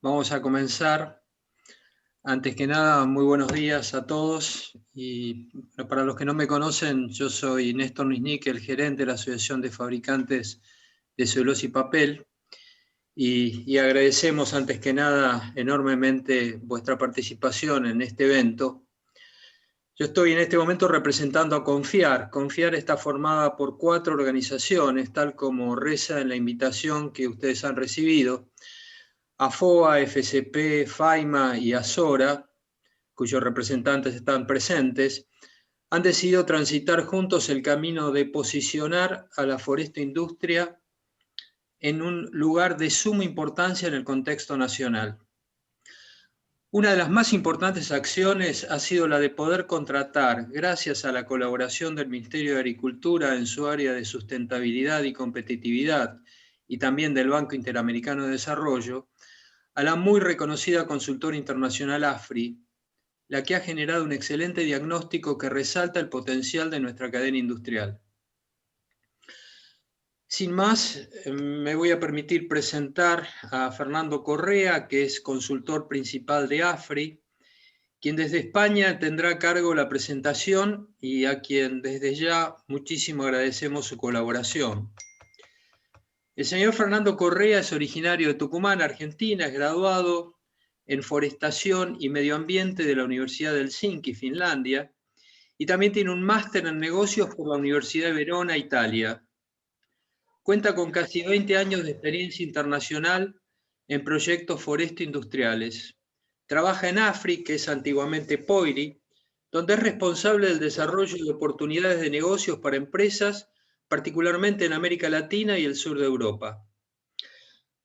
Vamos a comenzar. Antes que nada, muy buenos días a todos. Y para los que no me conocen, yo soy Néstor Niznik, el gerente de la Asociación de Fabricantes de Celulosa y Papel. Y agradecemos antes que nada enormemente vuestra participación en este evento. Yo estoy en este momento representando a Confiar. Confiar está formada por 4 organizaciones, tal como reza en la invitación que ustedes han recibido. AFOA, FCP, FAIMA y AZORA, cuyos representantes están presentes, han decidido transitar juntos el camino de posicionar a la forestoindustria en un lugar de suma importancia en el contexto nacional. Una de las más importantes acciones ha sido la de poder contratar, gracias a la colaboración del Ministerio de Agricultura en su área de sustentabilidad y competitividad, y también del Banco Interamericano de Desarrollo, a la muy reconocida consultora internacional AFRI, la que ha generado un excelente diagnóstico que resalta el potencial de nuestra cadena industrial. Sin más, me voy a permitir presentar a Fernando Correa, que es consultor principal de AFRI, quien desde España tendrá a cargo la presentación y a quien desde ya muchísimo agradecemos su colaboración. El señor Fernando Correa es originario de Tucumán, Argentina, es graduado en Forestación y Medio Ambiente de la Universidad de Helsinki, Finlandia, y también tiene un máster en negocios por la Universidad de Verona, Italia. Cuenta con casi 20 años de experiencia internacional en proyectos foresto-industriales. Trabaja en AFRI, que es antiguamente POIRI, donde es responsable del desarrollo de oportunidades de negocios para empresas, particularmente en América Latina y el sur de Europa.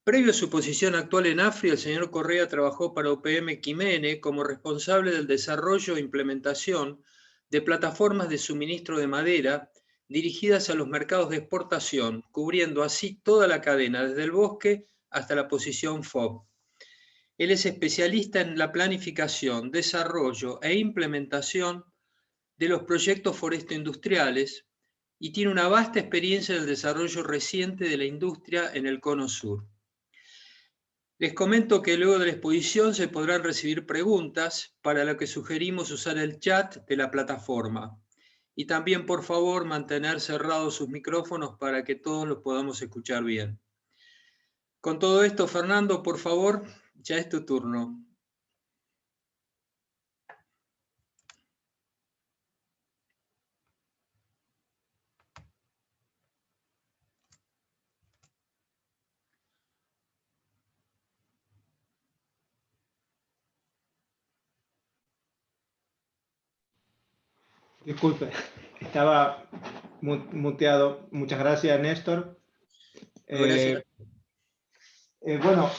Previo a su posición actual en AFRI, el señor Correa trabajó para UPM Quimene como responsable del desarrollo e implementación de plataformas de suministro de madera dirigidas a los mercados de exportación, cubriendo así toda la cadena, desde el bosque hasta la posición FOB. Él es especialista en la planificación, desarrollo e implementación de los proyectos foresto-industriales y tiene una vasta experiencia en el desarrollo reciente de la industria en el Cono Sur. Les comento que luego de la exposición se podrán recibir preguntas, para lo que sugerimos usar el chat de la plataforma. Y también, por favor, mantener cerrados sus micrófonos para que todos los podamos escuchar bien. Con todo esto, Fernando, por favor, ya es tu turno. Disculpe, estaba muteado. Muchas gracias, Néstor. Gracias. Bueno,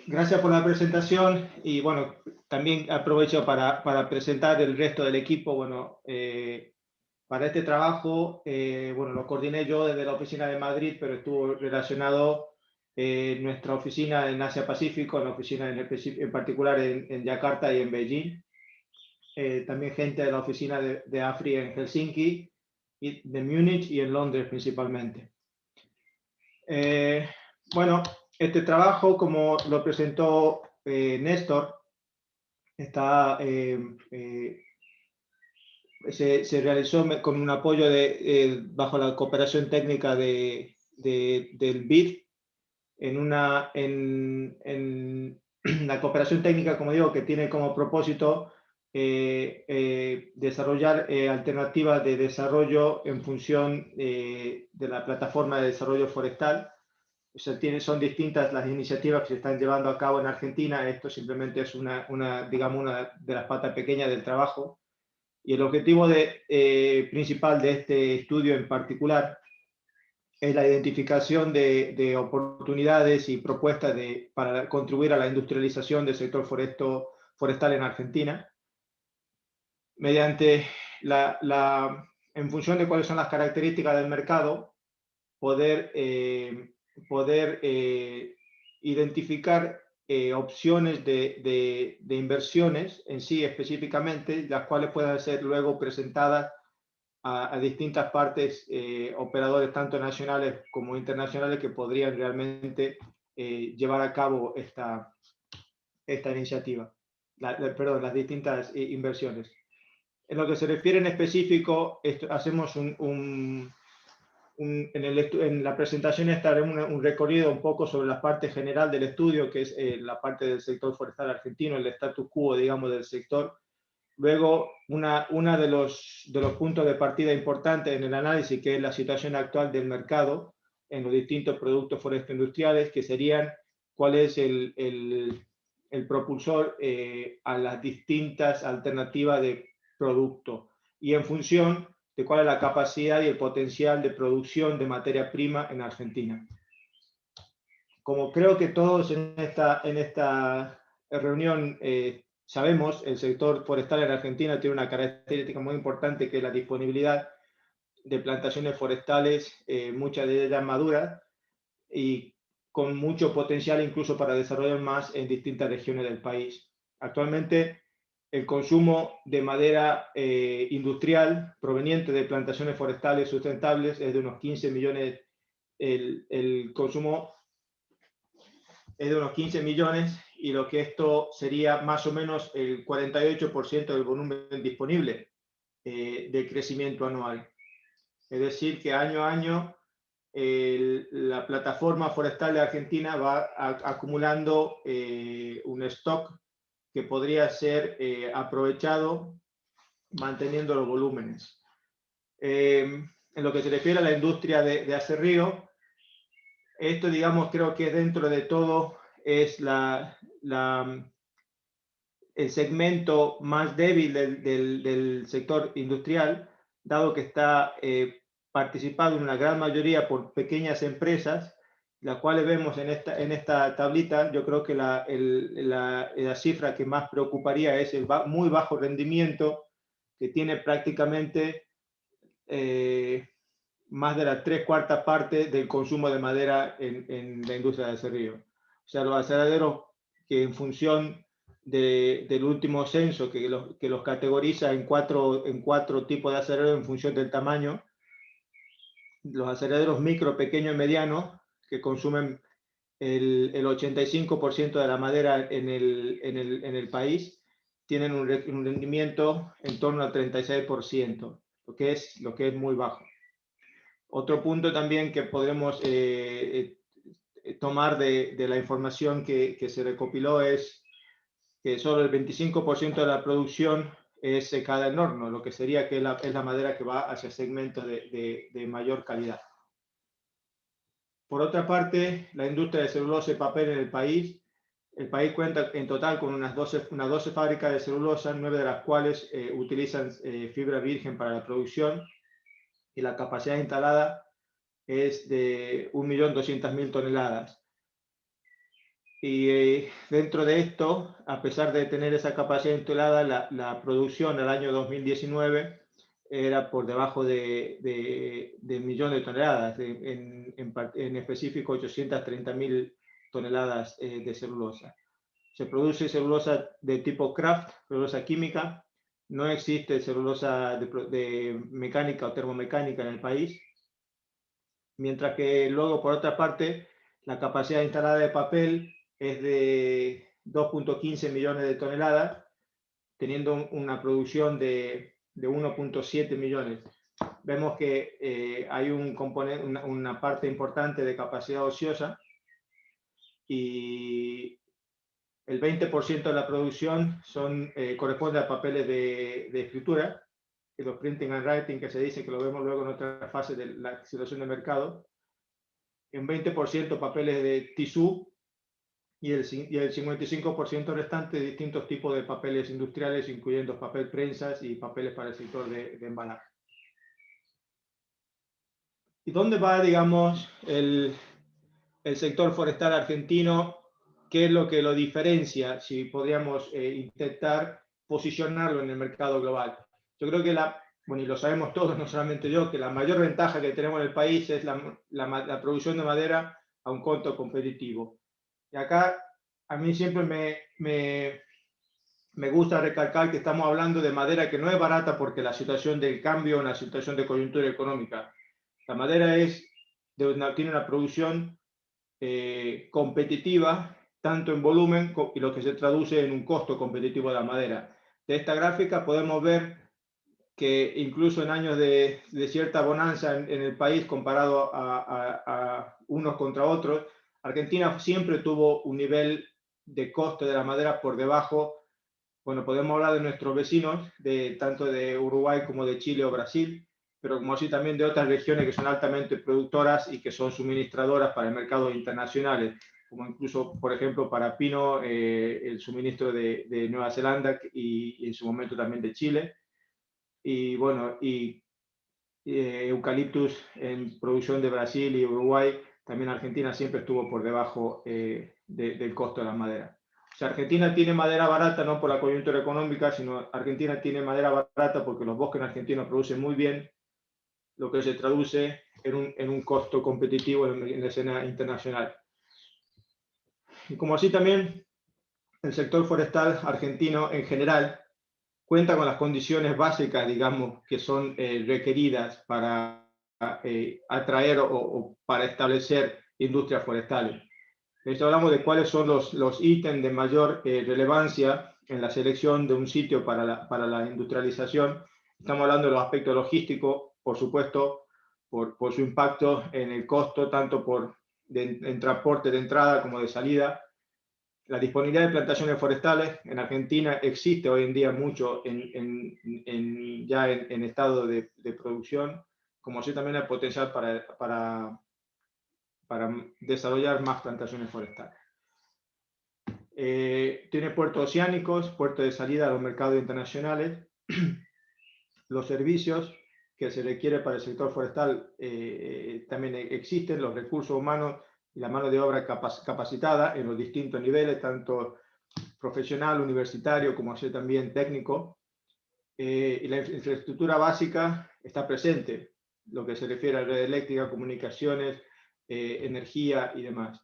gracias por la presentación y bueno, también aprovecho para presentar el resto del equipo. Bueno, para este trabajo, bueno, lo coordiné yo desde la oficina de Madrid, pero estuvo relacionado nuestra oficina en Asia Pacífico, la oficina en particular en Yakarta y en Beijing. También gente de la oficina de AFRI en Helsinki, y de Múnich y en Londres principalmente. Bueno, este trabajo, como lo presentó Néstor, está, se realizó con un apoyo bajo la cooperación técnica del BID, en la cooperación técnica, como digo, que tiene como propósito desarrollar alternativas de desarrollo en función de la plataforma de desarrollo forestal. O sea, son distintas las iniciativas que se están llevando a cabo en Argentina. Esto simplemente es digamos, una de las patas pequeñas del trabajo. Y el objetivo principal de este estudio en particular es la identificación de oportunidades y propuestas para contribuir a la industrialización del sector forestal en Argentina, mediante en función de cuáles son las características del mercado, poder identificar opciones de inversiones en sí específicamente, las cuales puedan ser luego presentadas a distintas partes, operadores tanto nacionales como internacionales, que podrían realmente llevar a cabo esta iniciativa, las distintas inversiones. En lo que se refiere en específico, hacemos en la presentación estaré un recorrido un poco sobre la parte general del estudio, que es la parte del sector forestal argentino, el status quo, digamos, del sector. Luego, una de los puntos de partida importantes en el análisis, que es la situación actual del mercado en los distintos productos forestales industriales, que serían cuál es el propulsor a las distintas alternativas de producto, y en función de cuál es la capacidad y el potencial de producción de materia prima en Argentina. Como creo que todos en esta reunión sabemos, el sector forestal en Argentina tiene una característica muy importante, que es la disponibilidad de plantaciones forestales, muchas de ellas maduras, y con mucho potencial incluso para desarrollar más en distintas regiones del país. Actualmente, el consumo de madera industrial proveniente de plantaciones forestales sustentables es de unos 15 millones, el consumo es de unos 15 millones, y lo que esto sería más o menos el 48% del volumen disponible de crecimiento anual. Es decir, que año a año la plataforma forestal de Argentina va acumulando un stock que podría ser aprovechado manteniendo los volúmenes. En lo que se refiere a la industria de acerrío, esto, digamos, creo que dentro de todo es el segmento más débil del sector industrial, dado que está participado en una gran mayoría por pequeñas empresas, las cuales vemos en esta tablita. Yo creo que la cifra que más preocuparía es el muy bajo rendimiento, que tiene prácticamente más de la 3/4 parte del consumo de madera en la industria de acerrío. O sea, los aserraderos que, en función del último censo, que los categoriza en cuatro tipos de aserraderos en función del tamaño, los aserraderos micro, pequeño y mediano, que consumen el 85% de la madera en el país, tienen un rendimiento en torno al 36%, lo que es muy bajo. Otro punto también que podemos tomar de la información que se recopiló es que solo el 25% de la producción es secada en horno, lo que sería que es la madera que va hacia segmentos de mayor calidad. Por otra parte, la industria de celulosa y papel en el país cuenta en total con unas 12 fábricas de celulosa, 9 de las cuales utilizan fibra virgen para la producción, y la capacidad instalada es de 1.200.000 toneladas. Y dentro de esto, a pesar de tener esa capacidad instalada, la producción al año 2019 era por debajo de millón de toneladas, en específico 830.000 toneladas de celulosa. Se produce celulosa de tipo kraft, celulosa química. No existe celulosa de mecánica o termomecánica en el país. Mientras que luego, por otra parte, la capacidad instalada de papel es de 2.15 millones de toneladas, teniendo una producción de 1.7 millones. Vemos que hay un componente, una parte importante de capacidad ociosa, y el 20% de la producción corresponde a papeles de escritura, que los printing and writing, que se dice, que lo vemos luego en otra fase de la situación de mercado. En 20% papeles de tisú, y el 55% restante de distintos tipos de papeles industriales, incluyendo papel prensas y papeles para el sector de embalaje. ¿Y dónde va, digamos, el sector forestal argentino? ¿Qué es lo que lo diferencia, si podríamos intentar posicionarlo en el mercado global? Yo creo que y lo sabemos todos, no solamente yo, que la mayor ventaja que tenemos en el país es la producción de madera a un costo competitivo. Y acá a mí siempre me gusta recalcar que estamos hablando de madera que no es barata, porque la situación del cambio, una situación de coyuntura económica. La madera tiene una producción competitiva, tanto en volumen y lo que se traduce en un costo competitivo de la madera. De esta gráfica podemos ver que incluso en años de cierta bonanza en el país comparado a unos contra otros, Argentina siempre tuvo un nivel de coste de la madera por debajo. Bueno, podemos hablar de nuestros vecinos, tanto de Uruguay como de Chile o Brasil, pero como así también de otras regiones que son altamente productoras y que son suministradoras para el mercado internacional, como incluso, por ejemplo, para pino, el suministro de Nueva Zelanda y en su momento también de Chile. Y bueno, eucaliptus en producción de Brasil y Uruguay, también Argentina siempre estuvo por debajo del costo de la madera. O sea, Argentina tiene madera barata no por la coyuntura económica, sino Argentina tiene madera barata porque los bosques argentinos producen muy bien, lo que se traduce en un costo competitivo en la escena internacional. Y como así también el sector forestal argentino en general cuenta con las condiciones básicas, digamos, que son requeridas para atraer o para establecer industrias forestales. Esto hablamos de cuáles son los ítems de mayor relevancia en la selección de un sitio para la industrialización. Estamos hablando de los aspectos logísticos, por supuesto, por su impacto en el costo, tanto en transporte de entrada como de salida. La disponibilidad de plantaciones forestales en Argentina existe hoy en día mucho ya en estado de producción, como así también el potencial para desarrollar más plantaciones forestales. Tiene puertos oceánicos, puertos de salida a los mercados internacionales, los servicios que se requiere para el sector forestal también existen, los recursos humanos y la mano de obra capacitada en los distintos niveles, tanto profesional, universitario, como así también técnico. Y la infraestructura básica está presente, lo que se refiere a red eléctrica, comunicaciones, energía y demás.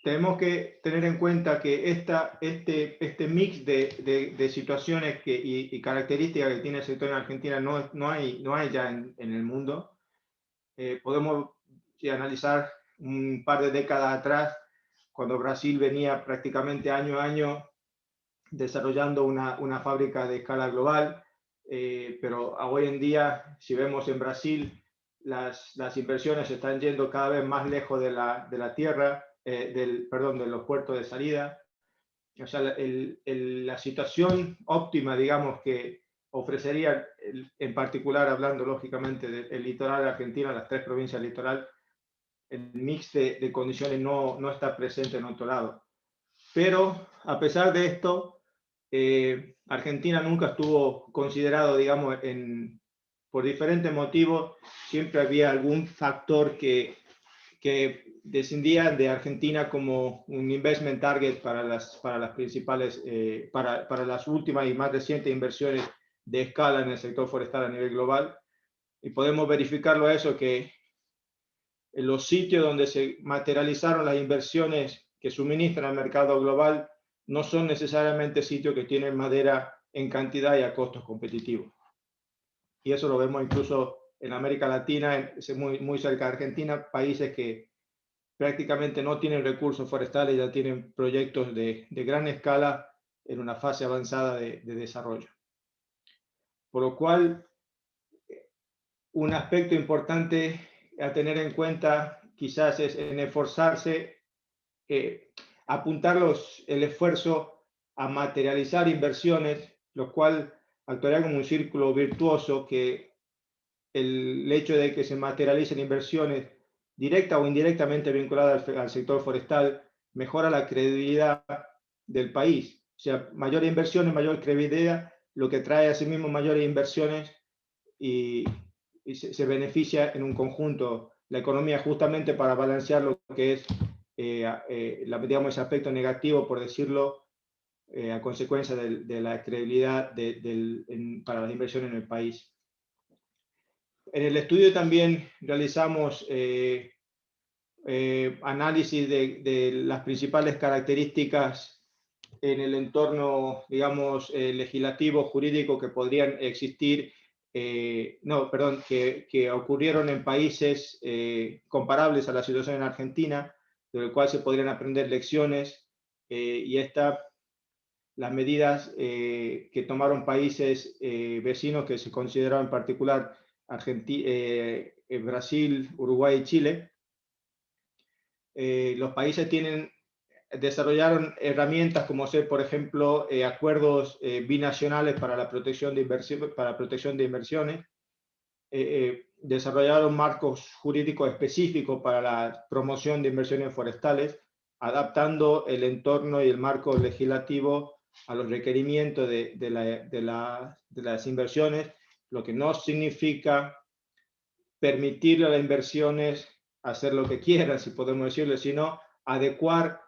Tenemos que tener en cuenta que este mix de situaciones y características que tiene el sector en Argentina no hay ya en el mundo. Podemos analizar un par de décadas atrás, cuando Brasil venía prácticamente año a año desarrollando una fábrica de escala global, pero hoy en día, si vemos en Brasil, las inversiones están yendo cada vez más lejos de la tierra, de los puertos de salida. O sea, la situación óptima, digamos, que ofrecería, en particular hablando lógicamente del litoral de Argentina, las 3 provincias del litoral, el mix de condiciones no está presente en otro lado. Pero a pesar de esto, Argentina nunca estuvo considerado, digamos, por diferentes motivos, siempre había algún factor que descendía de Argentina como un investment target para las principales, para las últimas y más recientes inversiones de escala en el sector forestal a nivel global. Y podemos verificarlo a eso, que en los sitios donde se materializaron las inversiones que suministran al mercado global no son necesariamente sitios que tienen madera en cantidad y a costos competitivos. Y eso lo vemos incluso en América Latina, muy cerca de Argentina, países que prácticamente no tienen recursos forestales, ya tienen proyectos de gran escala en una fase avanzada de desarrollo. Por lo cual, un aspecto importante a tener en cuenta quizás es en esforzarse, apuntar el esfuerzo a materializar inversiones, lo cual actuaría como un círculo virtuoso, que el hecho de que se materialicen inversiones directa o indirectamente vinculadas al sector forestal mejora la credibilidad del país. O sea, mayores inversiones, mayor credibilidad, lo que trae a sí mismo mayores inversiones y se beneficia en un conjunto la economía, justamente para balancear lo que es, digamos, ese aspecto negativo, por decirlo, a consecuencia de la credibilidad para las inversiones en el país. En el estudio también realizamos análisis de las principales características en el entorno, digamos, legislativo, jurídico, que podrían existir que ocurrieron en países comparables a la situación en Argentina, del cual se podrían aprender lecciones, y las medidas que tomaron países vecinos que se consideraban en particular Brasil, Uruguay y Chile. Los países desarrollaron herramientas como ser, por ejemplo, acuerdos binacionales para la protección de inversiones, desarrollaron marcos jurídicos específicos para la promoción de inversiones forestales, adaptando el entorno y el marco legislativo a los requerimientos de las inversiones, lo que no significa permitirle a las inversiones hacer lo que quieran, si podemos decirlo, sino adecuar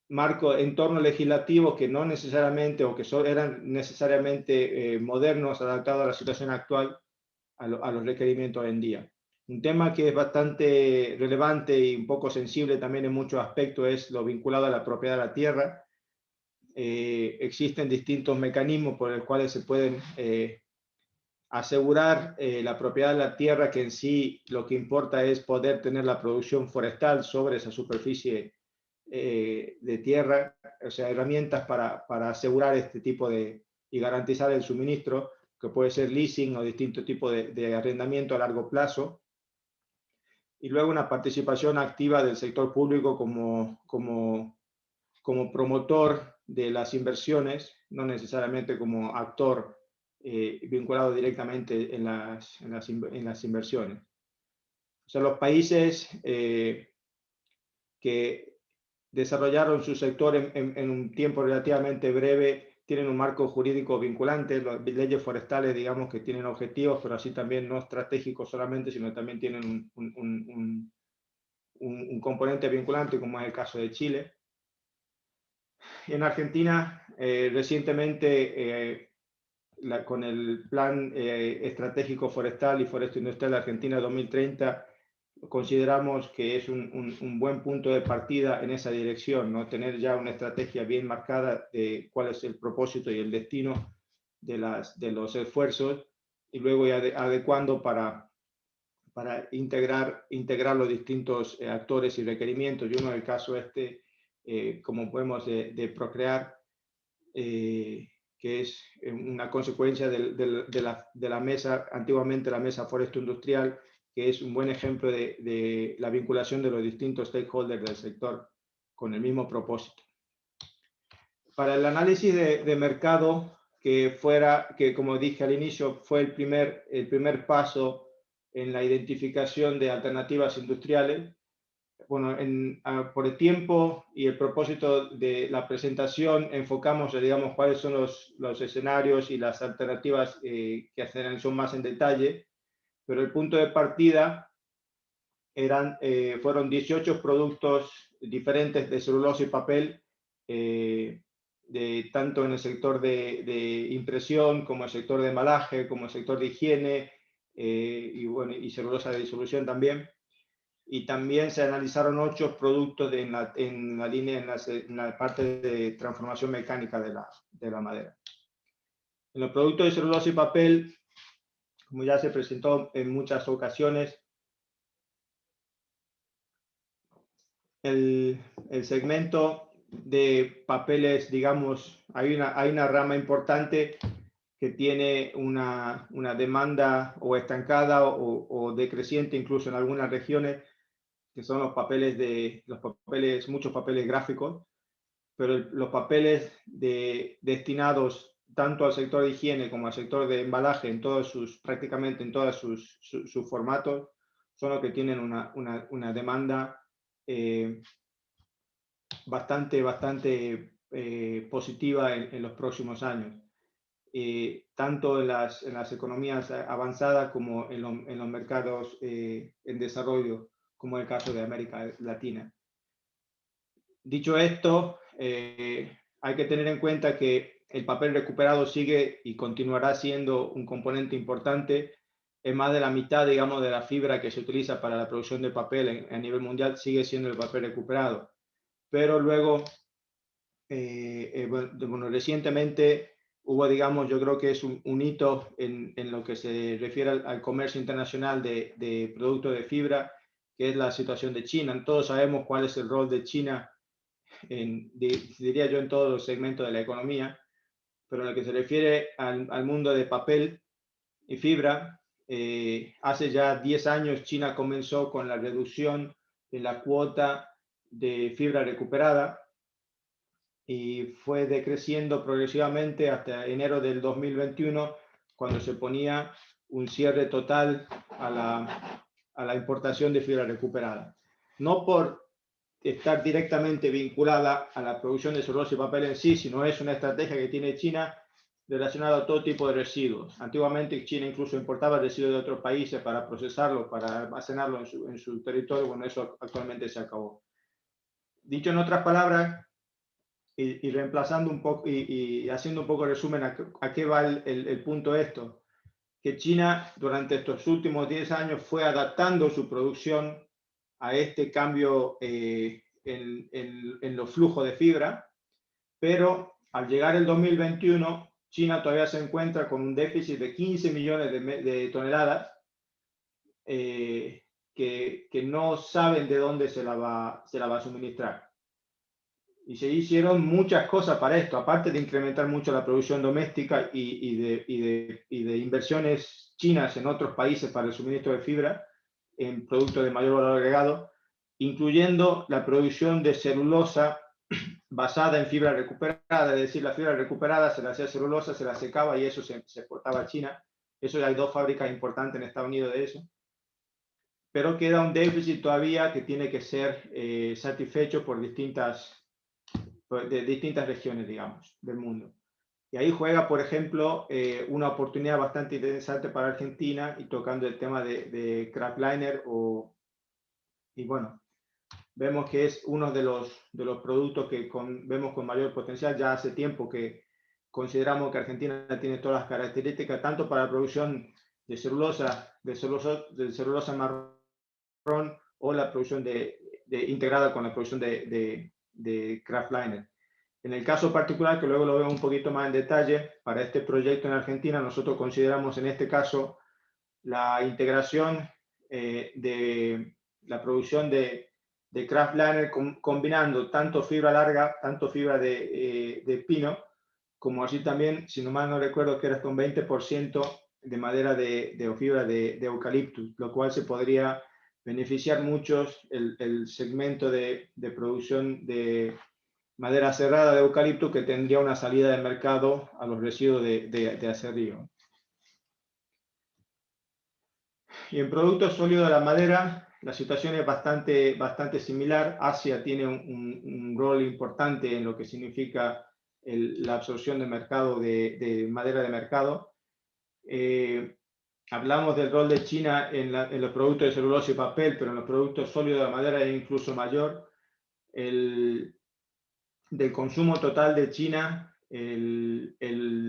entornos legislativos que no necesariamente o que eran necesariamente modernos, adaptados a la situación actual, a los requerimientos hoy en día. Un tema que es bastante relevante y un poco sensible también en muchos aspectos es lo vinculado a la propiedad de la tierra. Existen distintos mecanismos por los cuales se pueden asegurar la propiedad de la tierra, que en sí lo que importa es poder tener la producción forestal sobre esa superficie de tierra, o sea, herramientas para asegurar este tipo y garantizar el suministro, que puede ser leasing o distintos tipos de arrendamiento a largo plazo. Y luego una participación activa del sector público como promotor de las inversiones, no necesariamente como actor vinculado directamente en las inversiones. O sea, los países que desarrollaron su sector en un tiempo relativamente breve tienen un marco jurídico vinculante, las leyes forestales, digamos, que tienen objetivos, pero así también no estratégicos solamente, sino también tienen un componente vinculante, como es el caso de Chile. En Argentina, recientemente, con el Plan Estratégico Forestal y Foresto Industrial de Argentina 2030, consideramos que es un buen punto de partida en esa dirección, ¿no? Tener ya una estrategia bien marcada de cuál es el propósito y el destino de los esfuerzos, y luego ya adecuando para integrar los distintos actores y requerimientos. Y uno del caso como podemos de Procrear, que es una consecuencia de la mesa, antiguamente la Mesa Foresto Industrial, que es un buen ejemplo de la vinculación de los distintos stakeholders del sector con el mismo propósito. Para el análisis de mercado, que como dije al inicio, fue el primer paso en la identificación de alternativas industriales. Bueno, por el tiempo y el propósito de la presentación, enfocamos, digamos, cuáles son los escenarios y las alternativas que se analizó más en detalle, pero el punto de partida fueron 18 productos diferentes de celulosa y papel, tanto en el sector de impresión, como el sector de embalaje, como el sector de higiene, y celulosa de disolución también. Y también se analizaron 8 productos en la parte de transformación mecánica de la madera. En los productos de celulosa y papel, como ya se presentó en muchas ocasiones, el segmento de papeles, digamos, hay una rama importante que tiene una demanda o estancada o decreciente incluso en algunas regiones, que son muchos papeles gráficos, pero los papeles destinados tanto al sector de higiene como al sector de embalaje, prácticamente en todos sus formatos, son los que tienen una demanda bastante positiva en los próximos años, tanto en las economías avanzadas como en los mercados en desarrollo, como el caso de América Latina. Dicho esto, hay que tener en cuenta que el papel recuperado sigue y continuará siendo un componente importante. Es más de la mitad, digamos, de la fibra que se utiliza para la producción de papel a nivel mundial sigue siendo el papel recuperado. Pero luego, recientemente hubo, digamos, yo creo que es un hito en lo que se refiere al comercio internacional de productos de fibra, que es la situación de China. Todos sabemos cuál es el rol de China, diría yo, en todos los segmentos de la economía, pero en lo que se refiere al mundo de papel y fibra, hace ya 10 años China comenzó con la reducción de la cuota de fibra recuperada y fue decreciendo progresivamente hasta enero del 2021, cuando se ponía un cierre total a la importación de fibra recuperada. No por estar directamente vinculada a la producción de celulosa y papel en sí, sino es una estrategia que tiene China relacionada a todo tipo de residuos. Antiguamente China incluso importaba residuos de otros países para procesarlo, para almacenarlo en su territorio. Bueno, eso actualmente se acabó. Dicho en otras palabras, y reemplazando un poco y haciendo un poco de resumen a qué va el punto de esto, que China durante estos últimos 10 años fue adaptando su producción a este cambio en los flujos de fibra, pero al llegar el 2021, China todavía se encuentra con un déficit de 15 millones de toneladas que no saben de dónde se la va a suministrar. Y se hicieron muchas cosas para esto, aparte de incrementar mucho la producción doméstica y de inversiones chinas en otros países para el suministro de fibra en productos de mayor valor agregado, incluyendo la producción de celulosa basada en fibra recuperada, es decir, la fibra recuperada se la hacía celulosa, se la secaba y eso se exportaba a China. Eso ya hay 2 fábricas importantes en Estados Unidos de eso. Pero queda un déficit todavía que tiene que ser satisfecho por distintas regiones, digamos, del mundo. Y ahí juega, por ejemplo, una oportunidad bastante interesante para Argentina, y tocando el tema de Kraftliner, y bueno, vemos que es uno de los productos que vemos con mayor potencial. Ya hace tiempo que consideramos que Argentina tiene todas las características, tanto para la producción de celulosa marrón, o la producción integrada con la producción de Kraftliner. En el caso particular, que luego lo vemos un poquito más en detalle, para este proyecto en Argentina, nosotros consideramos en este caso la integración de la producción de Kraftliner combinando tanto fibra larga, tanto fibra de pino, como así también, si no mal no recuerdo, que era con 20% de madera o fibra de eucaliptus, lo cual se podría beneficiar mucho el segmento de producción de madera cerrada de eucalipto, que tendría una salida de mercado a los residuos de acerrío. Y en productos sólidos de la madera, la situación es bastante similar. Asia tiene un rol importante en lo que significa la absorción de mercado de madera de mercado. Hablamos del rol de China en los productos de celulosa y papel, pero en los productos sólidos de la madera es incluso mayor. Del consumo total de China, el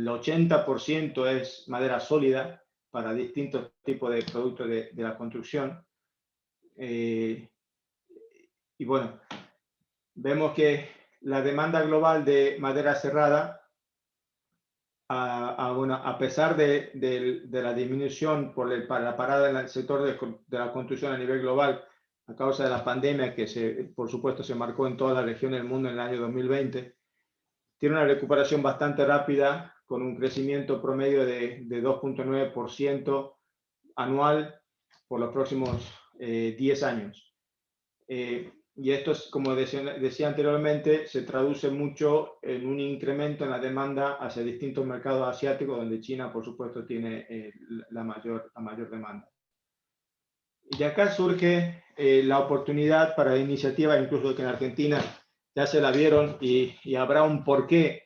80% es madera sólida para distintos tipos de productos de la construcción. Y bueno, vemos que la demanda global de madera cerrada, a pesar de la disminución para la parada en el sector de la construcción a nivel global a causa de la pandemia, que por supuesto se marcó en todas las regiones del mundo en el año 2020, tiene una recuperación bastante rápida, con un crecimiento promedio de 2.9% anual por los próximos 10 años. Y esto, como decía anteriormente, se traduce mucho en un incremento en la demanda hacia distintos mercados asiáticos, donde China, por supuesto, tiene la mayor demanda. Y de acá surge la oportunidad para iniciativas, incluso que en Argentina ya se la vieron, y habrá un porqué.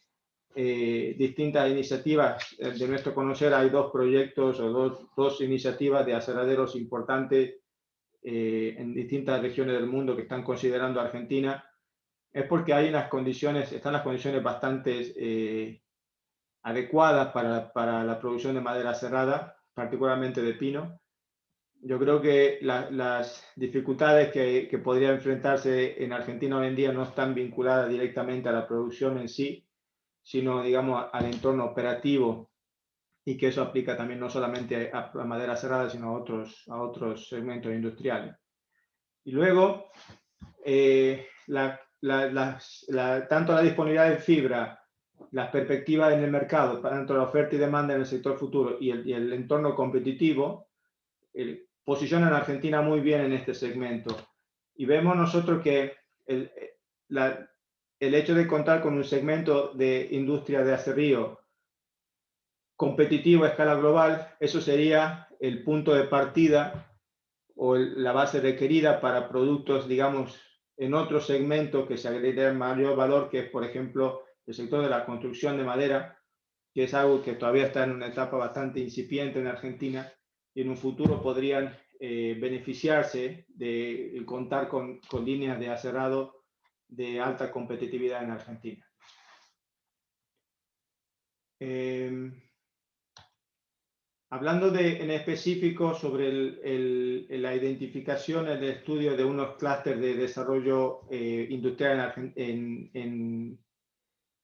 Distintas iniciativas. De nuestro conocer, hay 2 proyectos o dos iniciativas de aserraderos importantes en distintas regiones del mundo que están considerando Argentina. Es porque hay están las condiciones bastante adecuadas para la producción de madera cerrada, particularmente de pino. Yo creo que las dificultades que podría enfrentarse en Argentina hoy en día no están vinculadas directamente a la producción en sí, sino, digamos, al entorno operativo, y que eso aplica también no solamente a madera cerrada, sino a otros segmentos industriales. Y luego, tanto la disponibilidad de fibra, las perspectivas en el mercado, tanto la oferta y demanda en el sector futuro y el entorno competitivo, posicionan a Argentina muy bien en este segmento. Y vemos nosotros que el hecho de contar con un segmento de industria de acerrío competitivo a escala global, eso sería el punto de partida o la base requerida para productos, digamos, en otros segmentos que se agregan mayor valor, que es, por ejemplo, el sector de la construcción de madera, que es algo que todavía está en una etapa bastante incipiente en Argentina y en un futuro podrían beneficiarse de contar con líneas de aserrado de alta competitividad en Argentina. Hablando en específico sobre la identificación, el estudio de unos clústeres de desarrollo industrial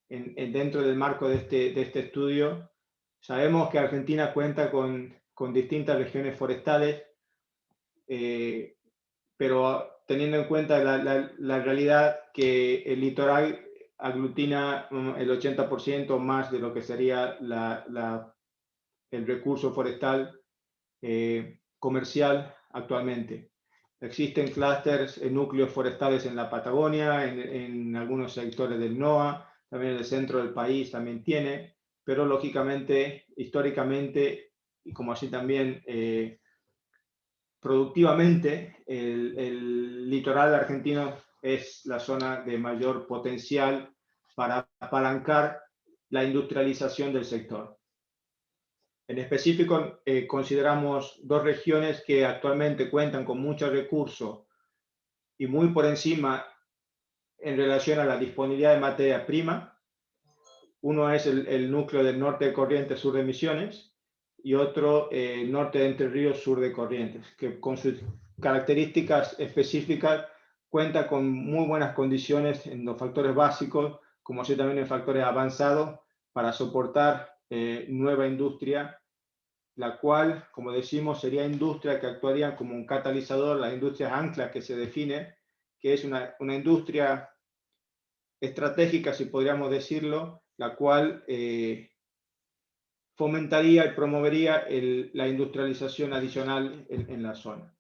dentro del marco de este estudio, sabemos que Argentina cuenta con distintas regiones forestales, pero teniendo en cuenta la realidad que el litoral aglutina el 80% más de lo que sería el recurso forestal comercial actualmente. Existen clústeres, núcleos forestales en la Patagonia, en algunos sectores del NOA, también en el centro del país también tiene, pero lógicamente, históricamente, y como así también productivamente, el litoral argentino es la zona de mayor potencial para apalancar la industrialización del sector. En específico, consideramos dos regiones que actualmente cuentan con muchos recursos y muy por encima en relación a la disponibilidad de materia prima. Uno es el núcleo del norte de Corrientes, sur de Misiones, y otro norte de Entre Ríos, sur de Corrientes, que con sus características específicas cuenta con muy buenas condiciones en los factores básicos, como así también en factores avanzados, para soportar nueva industria, la cual, como decimos, sería industria que actuaría como un catalizador, las industrias anclas que se define, que es una industria estratégica, si podríamos decirlo, la cual fomentaría y promovería la industrialización adicional en la zona.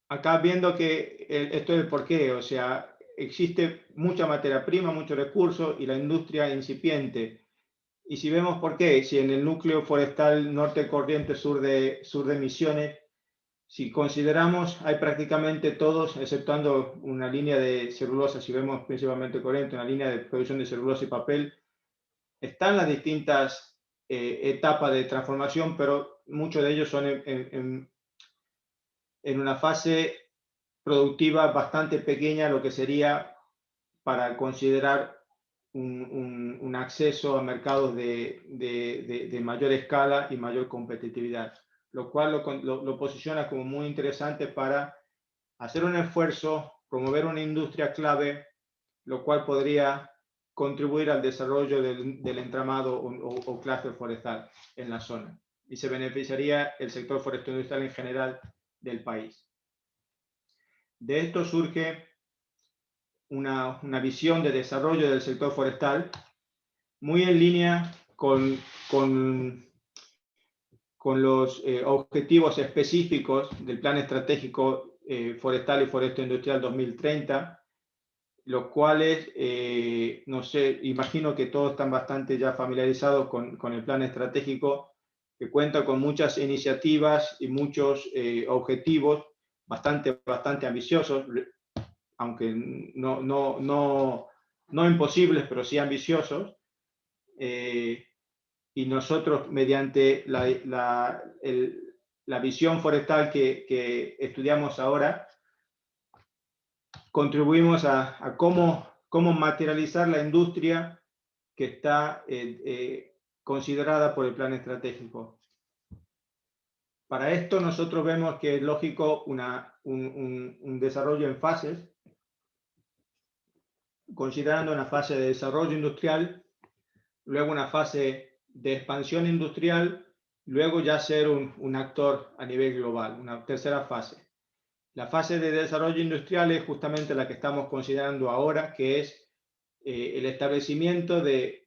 Acá viendo que esto es el porqué, o sea, existe mucha materia prima, mucho recurso y la industria incipiente. Y si vemos por qué, si en el núcleo forestal norte Corrientes, sur de Misiones, si consideramos, hay prácticamente todos, exceptuando una línea de celulosa, si vemos principalmente Corrientes, una línea de producción de celulosa y papel, están las distintas etapas de transformación, pero muchos de ellos son en una fase productiva bastante pequeña, lo que sería para considerar un acceso a mercados de mayor escala y mayor competitividad, lo cual lo posiciona como muy interesante para hacer un esfuerzo, promover una industria clave, lo cual podría contribuir al desarrollo del entramado o clúster forestal en la zona, y se beneficiaría el sector forestal industrial en general del país. De esto surge una visión de desarrollo del sector forestal muy en línea con los objetivos específicos del Plan Estratégico Forestal y Forestal Industrial 2030, los cuales, no sé, imagino que todos están bastante ya familiarizados con el plan estratégico, que cuenta con muchas iniciativas y muchos objetivos bastante ambiciosos, aunque no imposibles, pero sí ambiciosos. Y nosotros, mediante la visión forestal que estudiamos ahora, contribuimos a cómo materializar la industria que está considerada por el plan estratégico. Para esto nosotros vemos que es lógico un desarrollo en fases, considerando una fase de desarrollo industrial, luego una fase de expansión industrial, luego ya ser un actor a nivel global, una tercera fase. La fase de desarrollo industrial es justamente la que estamos considerando ahora, que es el establecimiento de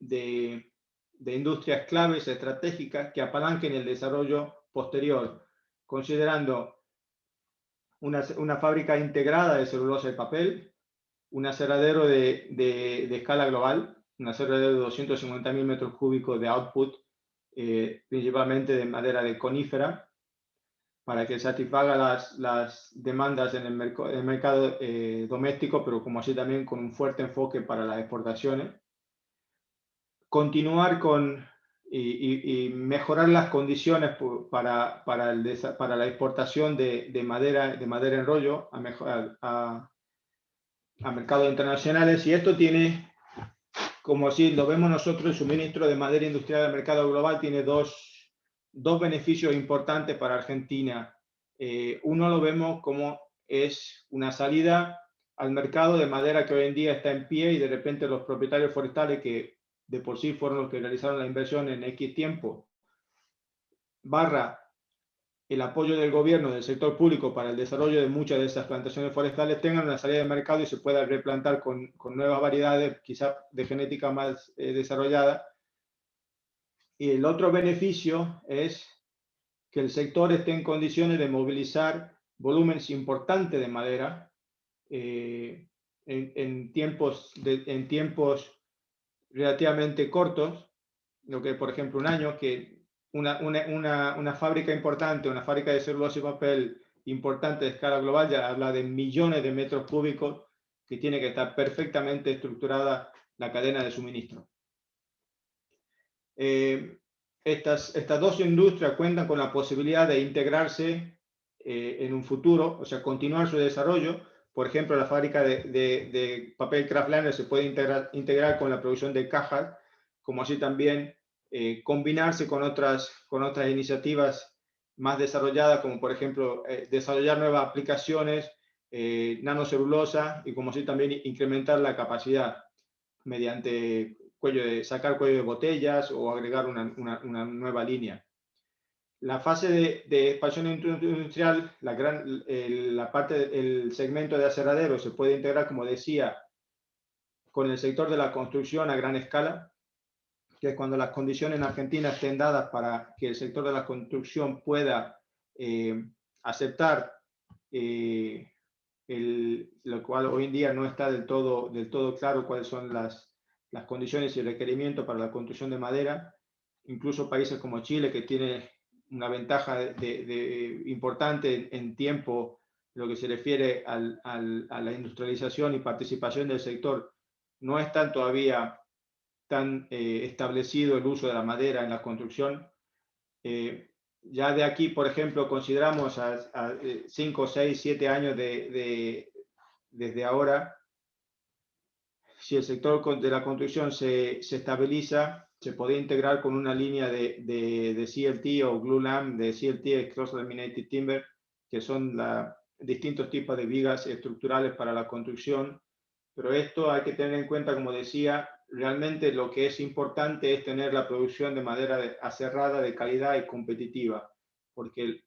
industrias claves estratégicas que apalanquen el desarrollo posterior, considerando una fábrica integrada de celulosa y papel, un aserradero de escala global, un aserradero de 250.000 metros cúbicos de output, principalmente de madera de conífera, para que satisfaga las demandas en el mercado doméstico, pero como así también con un fuerte enfoque para las exportaciones. Continuar y mejorar las condiciones para la exportación de madera en rollo a mercados internacionales. Y esto tiene, como así lo vemos nosotros, el suministro de madera industrial al mercado global tiene dos beneficios importantes para Argentina. Uno lo vemos como es una salida al mercado de madera que hoy en día está en pie, y de repente los propietarios forestales, que de por sí fueron los que realizaron la inversión en X tiempo, barra el apoyo del gobierno, del sector público para el desarrollo de muchas de esas plantaciones forestales, tengan una salida de mercado y se pueda replantar con nuevas variedades, quizás de genética más desarrollada. Y el otro beneficio es que el sector esté en condiciones de movilizar volúmenes importantes de madera en tiempos relativamente cortos, lo que por ejemplo un año, que una fábrica importante, una fábrica de celulosa y papel importante de escala global, ya habla de millones de metros cúbicos, que tiene que estar perfectamente estructurada la cadena de suministro. Estas dos industrias cuentan con la posibilidad de integrarse en un futuro, o sea, continuar su desarrollo. Por ejemplo, la fábrica de papel Kraftliner se puede integrar con la producción de cajas, como así también combinarse con otras iniciativas más desarrolladas, como por ejemplo desarrollar nuevas aplicaciones, nanocelulosa, y como así también incrementar la capacidad mediante sacar cuello de botellas o agregar una nueva línea. La fase de expansión industrial, la parte del segmento de aserradero se puede integrar, como decía, con el sector de la construcción a gran escala, que es cuando las condiciones en Argentina estén dadas para que el sector de la construcción pueda aceptar lo cual hoy en día no está del todo claro cuáles son las condiciones y el requerimiento para la construcción de madera. Incluso países como Chile, que tiene una ventaja importante en tiempo, lo que se refiere a la industrialización y participación del sector, no están todavía tan establecido el uso de la madera en la construcción. Ya de aquí, por ejemplo, consideramos a 5, 6, 7 años desde ahora, si el sector de la construcción se estabiliza, se podría integrar con una línea de CLT o glulam, de CLT, Cross Laminated Timber, que son distintos tipos de vigas estructurales para la construcción. Pero esto hay que tener en cuenta, como decía, realmente lo que es importante es tener la producción de madera aserrada, de calidad y competitiva, porque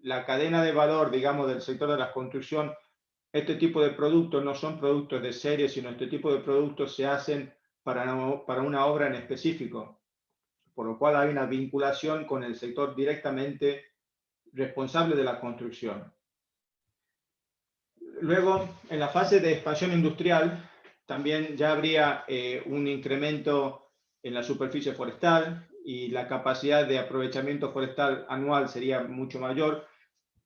la cadena de valor, digamos, del sector de la construcción, este tipo de productos no son productos de serie, sino este tipo de productos se hacen para una obra en específico, por lo cual hay una vinculación con el sector directamente responsable de la construcción. Luego, en la fase de expansión industrial, también ya habría un incremento en la superficie forestal, y la capacidad de aprovechamiento forestal anual sería mucho mayor.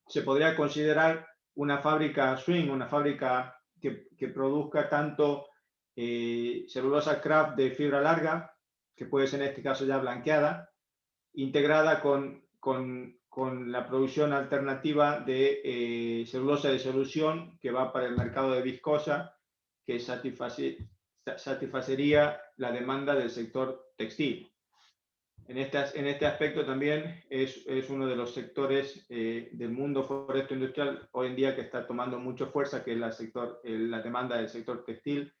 Se podría considerar una fábrica swing, una fábrica que produzca tanto celulosa kraft de fibra larga, que puede ser en este caso ya blanqueada, integrada con la producción alternativa de celulosa de solución, que va para el mercado de viscosa, que satisfacería la demanda del sector textil. En este aspecto también es uno de los sectores del mundo forestal industrial hoy en día que está tomando mucha fuerza, que es la demanda del sector textil.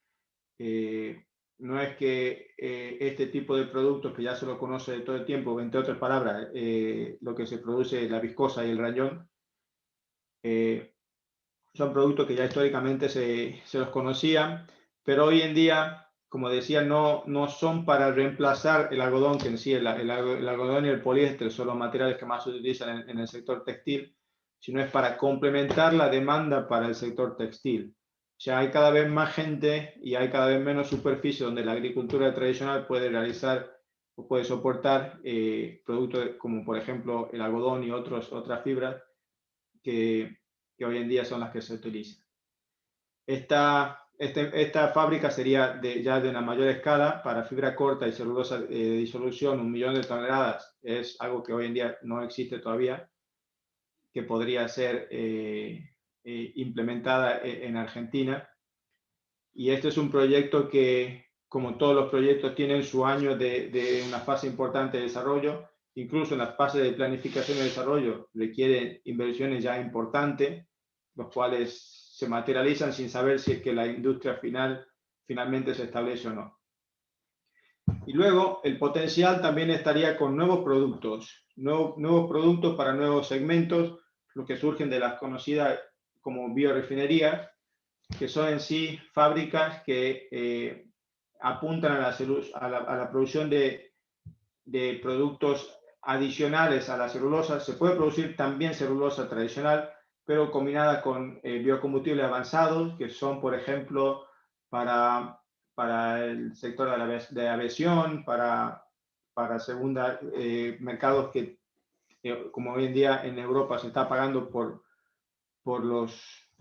no es que este tipo de productos que ya se lo conoce de todo el tiempo, entre otras palabras, lo que se produce, la viscosa y el rayón, son productos que ya históricamente se los conocían, pero hoy en día, como decía, no son para reemplazar el algodón, que en sí el algodón y el poliéster son los materiales que más se utilizan en el sector textil, sino es para complementar la demanda para el sector textil. O sea, hay cada vez más gente y hay cada vez menos superficie donde la agricultura tradicional puede realizar o puede soportar productos como por ejemplo el algodón y otras fibras que hoy en día son las que se utilizan. Esta fábrica sería ya de una mayor escala para fibra corta y celulosa de disolución, 1 millón de toneladas. Es algo que hoy en día no existe todavía, que podría ser implementada en Argentina. Y este es un proyecto que, como todos los proyectos, tienen su año de una fase importante de desarrollo. Incluso en la fase de planificación y desarrollo requieren inversiones ya importantes, los cuales se materializan sin saber si es que la industria finalmente se establece o no. Y luego el potencial también estaría con nuevos productos para nuevos segmentos, los que surgen de las conocidas como biorefinerías, que son en sí fábricas que apuntan a la producción de productos adicionales a la celulosa. Se puede producir también celulosa tradicional, pero combinada con biocombustibles avanzados, que son, por ejemplo, para el sector de aviación, para mercados que, como hoy en día en Europa se está pagando por los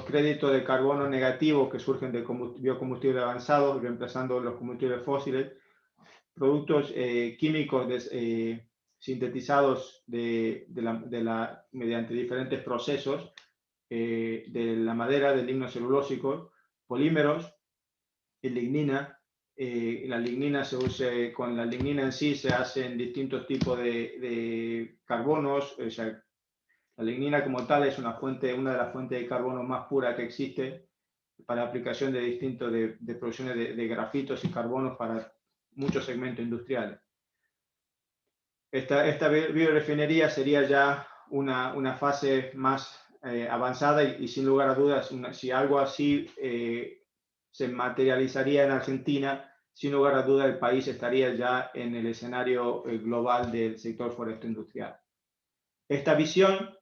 créditos de carbono negativos que surgen de biocombustibles avanzados, reemplazando los combustibles fósiles, productos químicos sintetizados mediante diferentes procesos de la madera, del ligno celulósico, polímeros, lignina. La lignina con la lignina en sí se hacen distintos tipos de carbonos. O sea, la lignina como tal es una de las fuentes de carbono más puras que existe para aplicación de distintos de producciones de grafitos y carbonos para muchos segmentos industriales. Esta biorefinería sería ya una fase más avanzada y sin lugar a dudas, si algo así se materializaría en Argentina, sin lugar a dudas el país estaría ya en el escenario global del sector forestal industrial. Esta visión,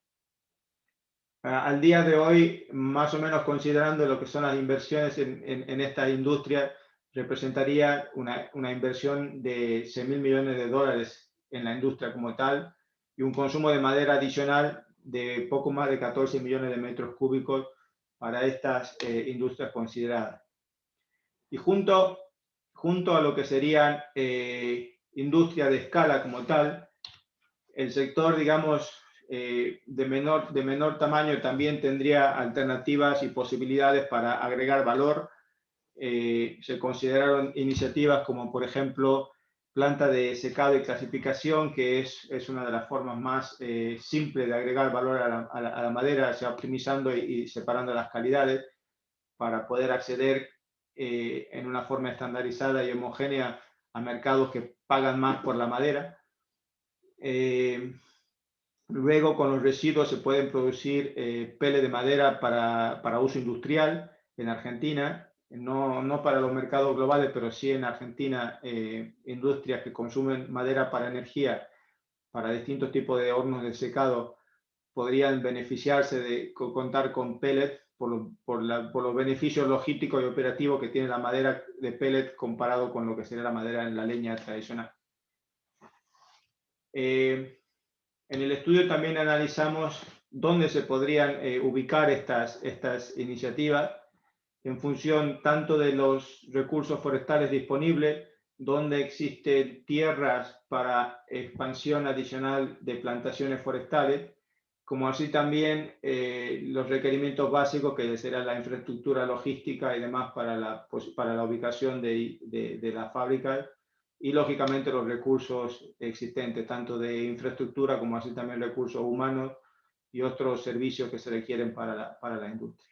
al día de hoy, más o menos considerando lo que son las inversiones en esta industria, representaría una inversión de 100.000 millones de dólares en la industria como tal y un consumo de madera adicional de poco más de 14 millones de metros cúbicos para estas industrias consideradas. Y junto a lo que serían industria de escala como tal, el sector, digamos, de menor tamaño también tendría alternativas y posibilidades para agregar valor. Se consideraron iniciativas como, por ejemplo, planta de secado y clasificación, que es una de las formas más simples de agregar valor a la madera, o sea, optimizando y separando las calidades para poder acceder en una forma estandarizada y homogénea a mercados que pagan más por la madera. Luego, con los residuos se pueden producir pellets de madera para uso industrial en Argentina, no para los mercados globales, pero sí en Argentina, industrias que consumen madera para energía, para distintos tipos de hornos de secado, podrían beneficiarse de contar con pellets por los beneficios logísticos y operativos que tiene la madera de pellet comparado con lo que sería la madera en la leña tradicional. En el estudio también analizamos dónde se podrían ubicar estas iniciativas en función tanto de los recursos forestales disponibles, donde existen tierras para expansión adicional de plantaciones forestales, como así también los requerimientos básicos que será la infraestructura logística y demás para la ubicación de la fábrica, y lógicamente los recursos existentes, tanto de infraestructura como así también recursos humanos y otros servicios que se requieren para la industria.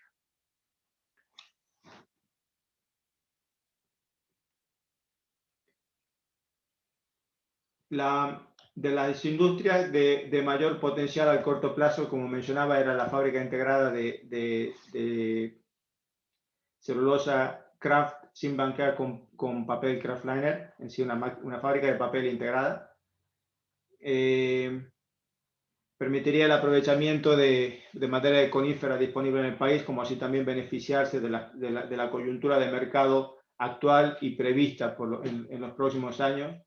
de las industrias de mayor potencial al corto plazo, como mencionaba, era la fábrica integrada de celulosa kraft sin banquear con papel kraftliner, en sí una fábrica de papel integrada. Permitiría el aprovechamiento de madera de conífera disponible en el país, como así también beneficiarse de la coyuntura de mercado actual y prevista en los próximos años.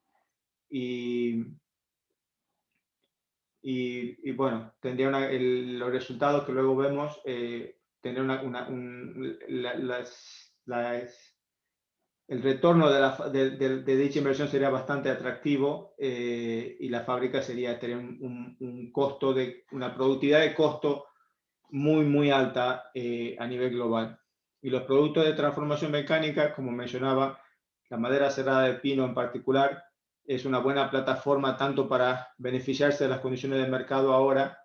Y bueno, tendría los resultados que luego vemos, tendría el retorno de dicha inversión sería bastante atractivo, y la fábrica tendría una productividad de costo muy alta a nivel global. Y los productos de transformación mecánica, como mencionaba, la madera cerrada de pino en particular, es una buena plataforma tanto para beneficiarse de las condiciones del mercado ahora,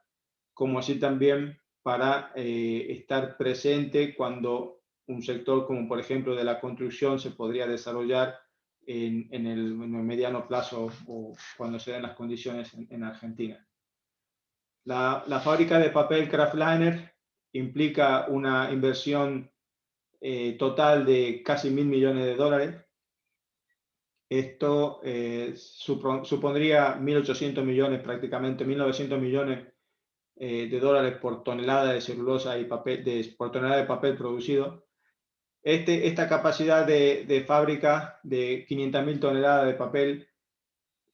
como así también para estar presente cuando un sector como por ejemplo de la construcción se podría desarrollar en el mediano plazo o cuando se den las condiciones en Argentina. La fábrica de papel kraftliner implica una inversión total de casi $1.000 millones. Esto supondría 1.800 millones, prácticamente 1.900 millones de dólares por tonelada de celulosa y papel, por tonelada de papel producido. Esta capacidad de fábrica de 500.000 toneladas de papel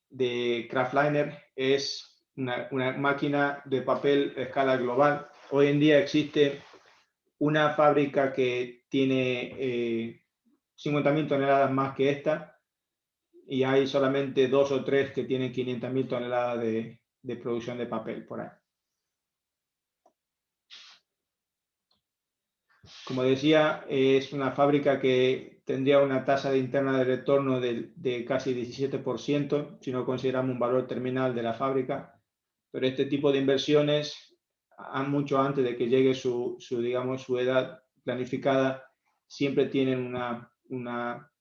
de kraftliner es una máquina de papel a escala global. Hoy en día existe una fábrica que tiene 50.000 toneladas más que esta, y hay solamente 2 o 3 que tienen 500.000 toneladas de producción de papel por ahí. Como decía, es una fábrica que tendría una tasa interna de retorno de casi 17%, si no consideramos un valor terminal de la fábrica. Pero este tipo de inversiones, mucho antes de que llegue su edad planificada, siempre tienen una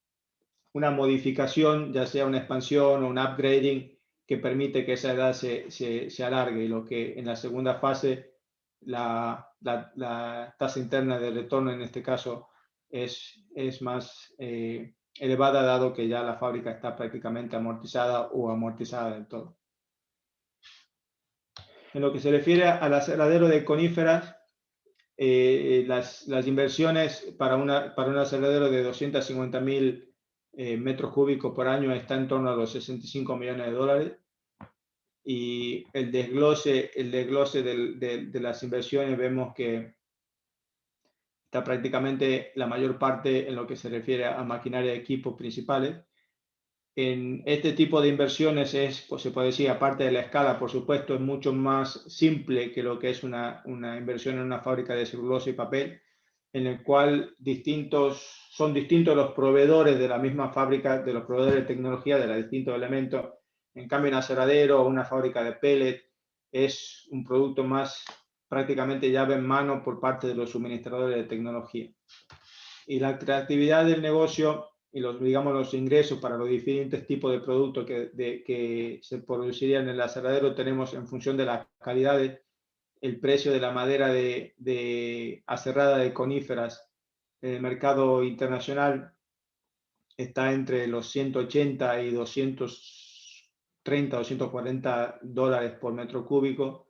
modificación, ya sea una expansión o un upgrading, que permite que esa edad se alargue, y lo que en la segunda fase la tasa interna de retorno en este caso es más elevada, dado que ya la fábrica está prácticamente amortizada o amortizada del todo. En lo que se refiere al aserradero de coníferas, las inversiones para un aserradero de 250.000 metros cúbicos por año está en torno a los 65 millones de dólares. Y el desglose de las inversiones, vemos que está prácticamente la mayor parte en lo que se refiere a maquinaria y equipos principales. En este tipo de inversiones pues se puede decir, aparte de la escala, por supuesto, es mucho más simple que lo que es una inversión en una fábrica de celulosa y papel, en el cual son distintos los proveedores de la misma fábrica, de los proveedores de tecnología, de los distintos elementos. En cambio, un aserradero o una fábrica de pellet es un producto más prácticamente llave en mano por parte de los suministradores de tecnología. Y la atractividad del negocio y los ingresos para los diferentes tipos de productos que se producirían en el aserradero tenemos en función de las calidades. El precio de la madera de aserrada de coníferas en el mercado internacional está entre los 180 y 230 o 240 dólares por metro cúbico,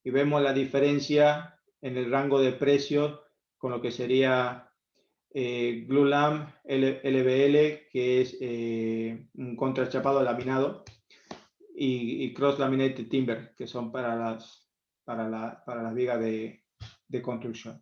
y vemos la diferencia en el rango de precios con lo que sería Glulam LVL, que es un contrachapado laminado, y Cross Laminated Timber, que son para las vigas de construcción.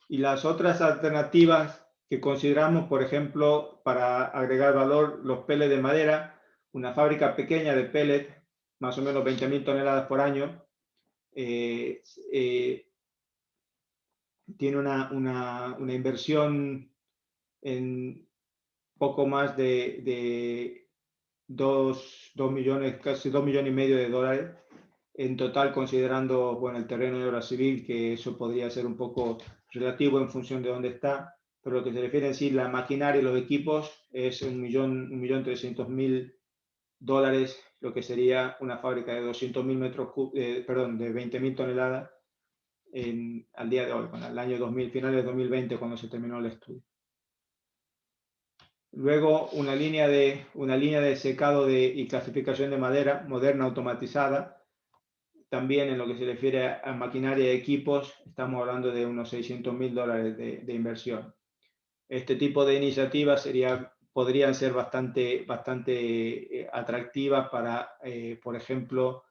Y las otras alternativas que consideramos, por ejemplo, para agregar valor, los pellets de madera, una fábrica pequeña de pellets, más o menos 20.000 toneladas por año, tiene una inversión en poco más de 2 millones, casi 2,5 millones de dólares en total, considerando el terreno de obra civil, que eso podría ser un poco relativo en función de dónde está. pero lo que se refiere en sí la maquinaria y los equipos es $1.300.000, lo que sería una fábrica de 200.000 metros perdón, de 20.000 toneladas al día de hoy, con el año 2000, finales de 2020, cuando se terminó el estudio. Luego, una línea de secado y clasificación de madera moderna automatizada. También en lo que se refiere a maquinaria y equipos, estamos hablando de unos $600.000 de inversión. Este tipo de iniciativas podrían ser bastante atractivas para, por ejemplo,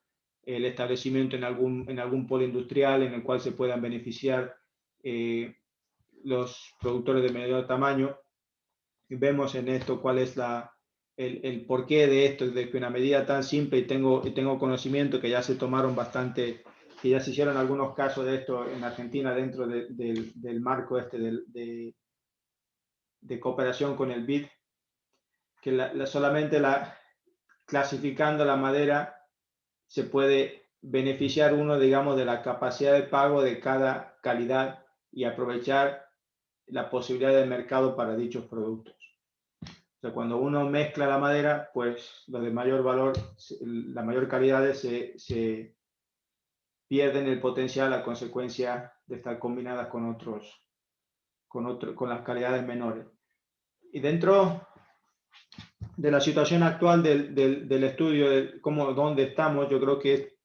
el establecimiento en algún polo industrial en el cual se puedan beneficiar los productores de menor tamaño. Y vemos en esto cuál es el porqué de esto, de que una medida tan simple, y tengo conocimiento que ya se tomaron que ya se hicieron algunos casos de esto en Argentina dentro del marco de cooperación con el BID, que solamente clasificando la madera se puede beneficiar uno, digamos, de la capacidad de pago de cada calidad y aprovechar la posibilidad de mercado para dichos productos. O sea, cuando uno mezcla la madera, pues los de mayor valor, la mayor calidad se pierden el potencial a consecuencia de estar combinadas con las calidades menores. Y dentro de la situación actual del estudio, dónde estamos, yo creo que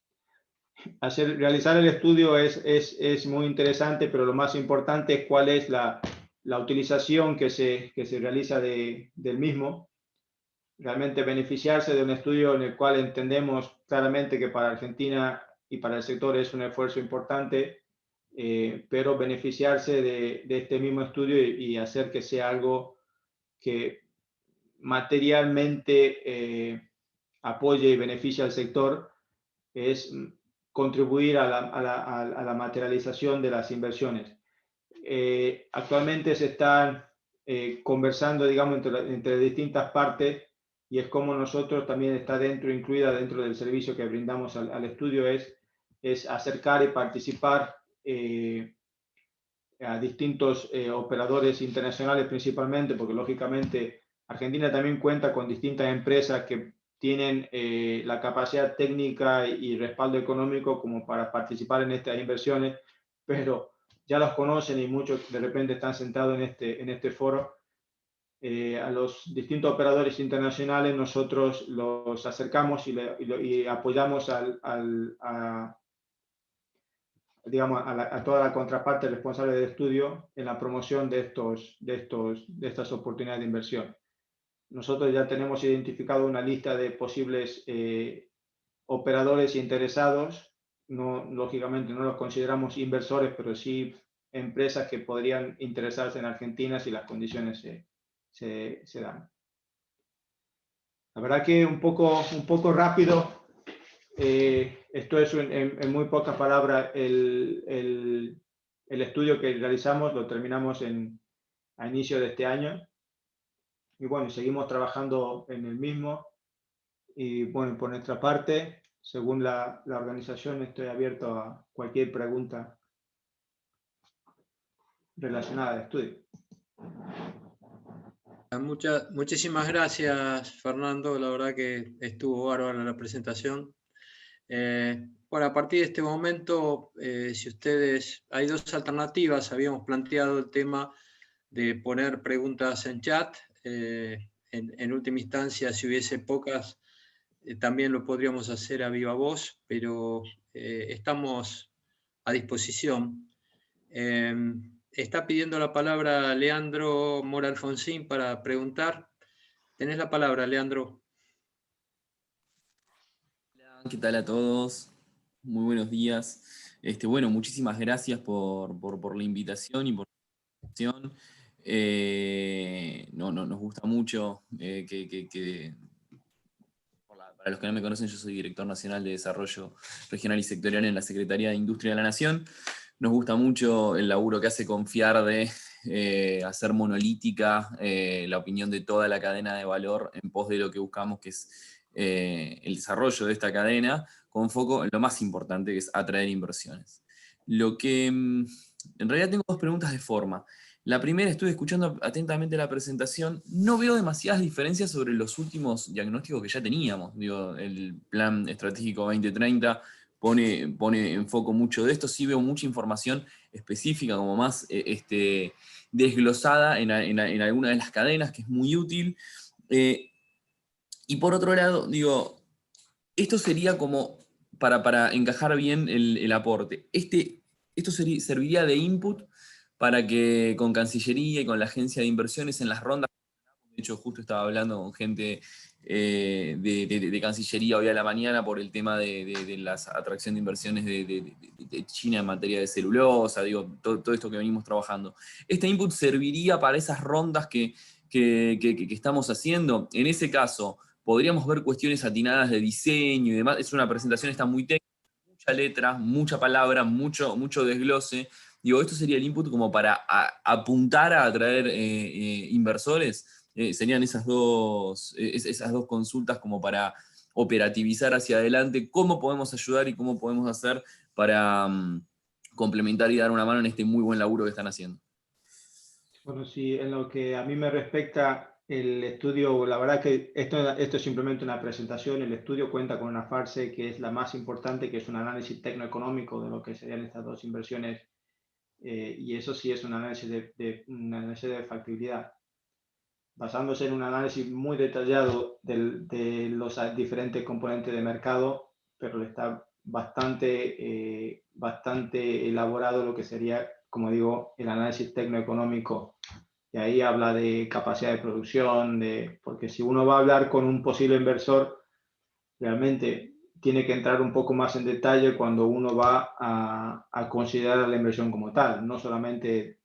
realizar el estudio es muy interesante, pero lo más importante es cuál es la utilización que se realiza del mismo. Realmente beneficiarse de un estudio en el cual entendemos claramente que para Argentina y para el sector es un esfuerzo importante, pero beneficiarse de este mismo estudio y hacer que sea algo que materialmente apoye y beneficie al sector es contribuir a la materialización de las inversiones. Actualmente se están conversando, digamos, entre distintas partes, y es como nosotros también está incluida dentro del servicio que brindamos al estudio, es acercar y participar a distintos operadores internacionales principalmente, porque lógicamente Argentina también cuenta con distintas empresas que tienen la capacidad técnica y respaldo económico como para participar en estas inversiones, pero ya los conocen y muchos de repente están sentados en este foro. A los distintos operadores internacionales nosotros los acercamos y apoyamos digamos, a toda la contraparte responsable del estudio en la promoción de estas oportunidades de inversión. Nosotros ya tenemos identificado una lista de posibles operadores interesados. Lógicamente no los consideramos inversores, pero sí empresas que podrían interesarse en Argentina si las condiciones se dan. La verdad que un poco rápido. Esto es en muy pocas palabras el estudio que realizamos, lo terminamos a inicio de este año. Y bueno, seguimos trabajando en el mismo. Y bueno, por nuestra parte, según la organización, estoy abierto a cualquier pregunta relacionada al estudio. Muchísimas gracias, Fernando. La verdad que estuvo bárbara la presentación. Bueno, a partir de este momento, si ustedes, hay dos alternativas. Habíamos planteado el tema de poner preguntas en chat. En última instancia, si hubiese pocas, también lo podríamos hacer a viva voz, pero estamos a disposición. Está pidiendo la palabra Leandro Mora Alfonsín para preguntar. Tenés la palabra, Leandro. Hola, ¿qué tal a todos? Muy buenos días. Bueno, muchísimas gracias por la invitación y por la presentación. Nos gusta mucho para los que no me conocen, yo soy director nacional de Desarrollo Regional y Sectorial en la Secretaría de Industria de la Nación. Nos gusta mucho el laburo que hace Confiar de hacer monolítica la opinión de toda la cadena de valor en pos de lo que buscamos, que es el desarrollo de esta cadena, con foco en lo más importante, que es atraer inversiones. Lo que En realidad tengo dos preguntas de forma. La primera, estuve escuchando atentamente la presentación, no veo demasiadas diferencias sobre los últimos diagnósticos que ya teníamos. Digo, el Plan Estratégico 2030 pone en foco mucho de esto, sí veo mucha información específica, como más desglosada en alguna de las cadenas, que es muy útil. Y por otro lado, digo, esto sería como para encajar bien el aporte. Esto serviría de input para que con Cancillería y con la agencia de inversiones en las rondas, de hecho justo estaba hablando con gente de Cancillería hoy a la mañana por el tema de la atracción de inversiones de China en materia de celulosa, digo, todo esto que venimos trabajando. Este input serviría para esas rondas que estamos haciendo. En ese caso, podríamos ver cuestiones atinadas de diseño y demás. Es una presentación, está muy técnica, mucha letra, mucha palabra, mucho desglose. Digo, esto sería el input como para apuntar a atraer inversores. Serían esas dos consultas como para operativizar hacia adelante cómo podemos ayudar y cómo podemos hacer para complementar y dar una mano en este muy buen laburo que están haciendo. Bueno, sí, en lo que a mí me respecta, el estudio, la verdad que esto es simplemente una presentación, el estudio cuenta con una fase que es la más importante, que es un análisis tecnoeconómico de lo que serían estas dos inversiones, y eso sí es un análisis un análisis de factibilidad, basándose en un análisis muy detallado de los diferentes componentes de mercado, pero está bastante elaborado lo que sería, como digo, el análisis tecnoeconómico. Y ahí habla de capacidad de producción, porque si uno va a hablar con un posible inversor, realmente tiene que entrar un poco más en detalle cuando uno va a considerar la inversión como tal, no solamente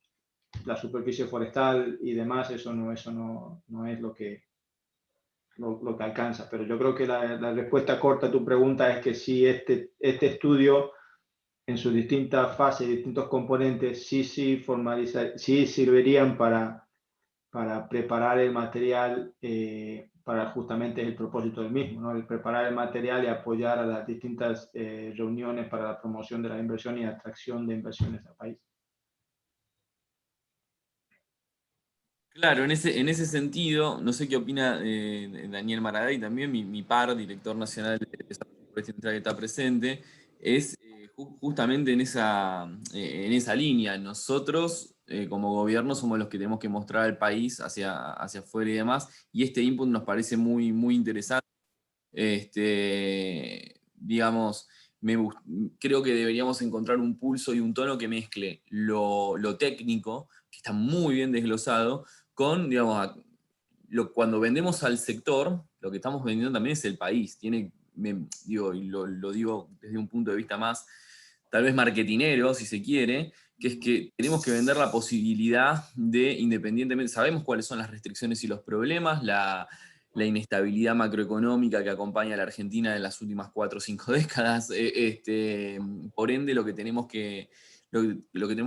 la superficie forestal y demás, eso no es lo que alcanza. Pero yo creo que la respuesta corta a tu pregunta es que sí, este estudio en sus distintas fases, distintos componentes, sí servirían para preparar el material, para justamente el propósito del mismo, ¿no? El preparar el material y apoyar a las distintas reuniones para la promoción de la inversión y atracción de inversiones al país. Claro, en ese sentido, no sé qué opina Daniel Maragall, también mi par, director nacional de Desarrollo Industrial que está presente, es justamente en esa línea. Nosotros, como gobierno, somos los que tenemos que mostrar al país hacia afuera y demás, y este input nos parece muy interesante. Digamos, creo que deberíamos encontrar un pulso y un tono que mezcle lo técnico, que está muy bien desglosado, con, digamos, cuando vendemos al sector, lo que estamos vendiendo también es el país. Digo, y lo digo desde un punto de vista más, tal vez marketinero, si se quiere, que es que tenemos que vender la posibilidad de, independientemente, sabemos cuáles son las restricciones y los problemas, la inestabilidad macroeconómica que acompaña a la Argentina en las últimas 4 o 5 décadas. Por ende, lo que tenemos que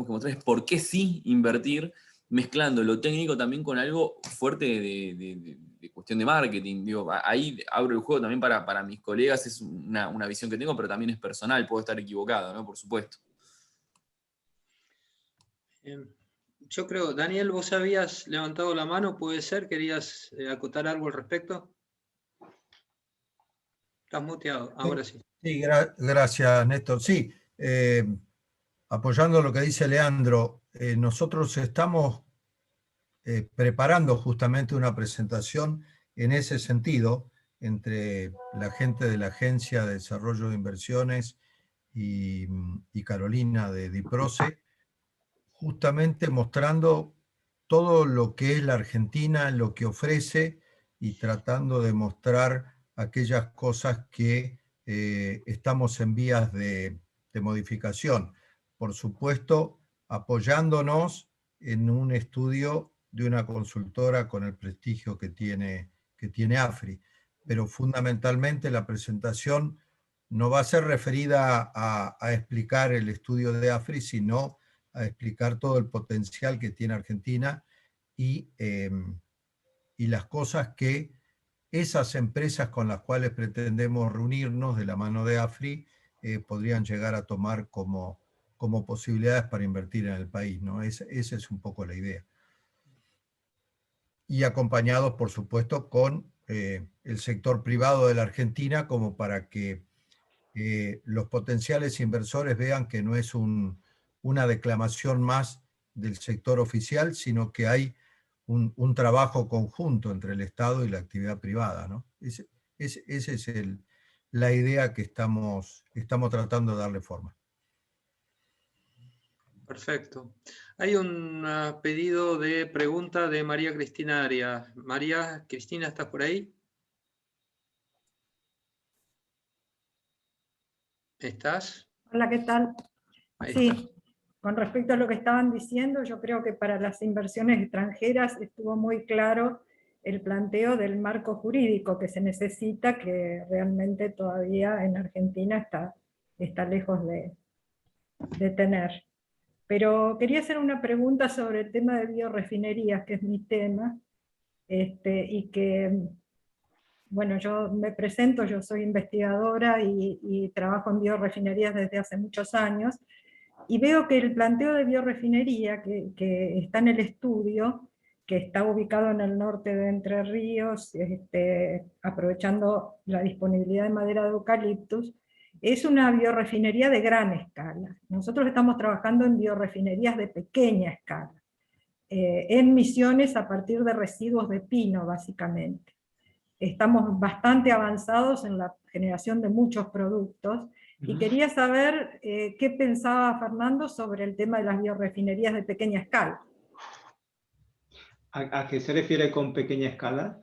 mostrar es por qué sí invertir, mezclando lo técnico también con algo fuerte de cuestión de marketing. Digo, ahí abro el juego también para mis colegas, es una visión que tengo, pero también es personal, puedo estar equivocado, ¿no? Por supuesto. Yo creo, Daniel, vos habías levantado la mano, ¿puede ser? ¿Querías acotar algo al respecto? Estás muteado, ahora sí. Sí, gracias, Néstor. Sí, apoyando lo que dice Leandro, nosotros estamos preparando justamente una presentación en ese sentido entre la gente de la Agencia de Desarrollo de Inversiones y Carolina de DIPROCE, justamente mostrando todo lo que es la Argentina, lo que ofrece y tratando de mostrar aquellas cosas que estamos en vías de modificación. Por supuesto, apoyándonos en un estudio de una consultora con el prestigio que tiene AFRI. Pero fundamentalmente la presentación no va a ser referida a explicar el estudio de AFRI, sino a explicar todo el potencial que tiene Argentina y las cosas que esas empresas con las cuales pretendemos reunirnos de la mano de AFRI podrían llegar a tomar como como posibilidades para invertir en el país, ¿no? Esa es un poco la idea. Y acompañados, por supuesto, con el sector privado de la Argentina, como para que los potenciales inversores vean que no es una declamación más del sector oficial, sino que hay un trabajo conjunto entre el Estado y la actividad privada, ¿no? Esa es la idea que estamos tratando de darle forma. Perfecto. Hay un pedido de pregunta de María Cristina Arias. María Cristina, ¿estás por ahí? ¿Estás? Hola, ¿qué tal? Ahí Sí, está. con respecto a lo que estaban diciendo, yo creo que para las inversiones extranjeras estuvo muy claro el planteo del marco jurídico que se necesita, que realmente todavía en Argentina está lejos de tener. Pero quería hacer una pregunta sobre el tema de biorefinerías, que es mi tema, y que, bueno, yo me presento, yo soy investigadora y trabajo en biorefinerías desde hace muchos años, y veo que el planteo de biorefinería que está en el estudio, que está ubicado en el norte de Entre Ríos, aprovechando la disponibilidad de madera de eucaliptus, es una biorefinería de gran escala. Nosotros estamos trabajando en biorefinerías de pequeña escala, en Misiones a partir de residuos de pino, básicamente. Estamos bastante avanzados en la generación de muchos productos, y quería saber qué pensaba Fernando sobre el tema de las biorefinerías de pequeña escala. ¿A qué se refiere con pequeña escala?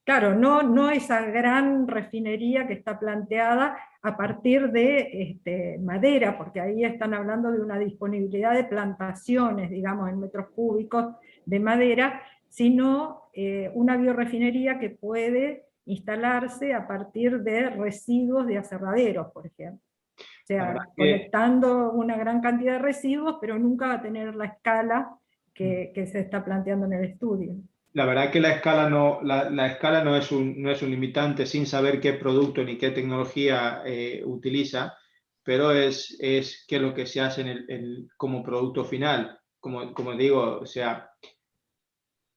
Claro, no esa gran refinería que está planteada a partir de madera, porque ahí están hablando de una disponibilidad de plantaciones, digamos, en metros cúbicos de madera, sino una biorefinería que puede instalarse a partir de residuos de aserraderos, por ejemplo. O sea, colectando una gran cantidad de residuos, pero nunca va a tener la escala que se está planteando en el estudio. La verdad que la escala no es un limitante sin saber qué producto ni qué tecnología utiliza, pero es qué es lo que se hace como producto final. Como digo, o sea,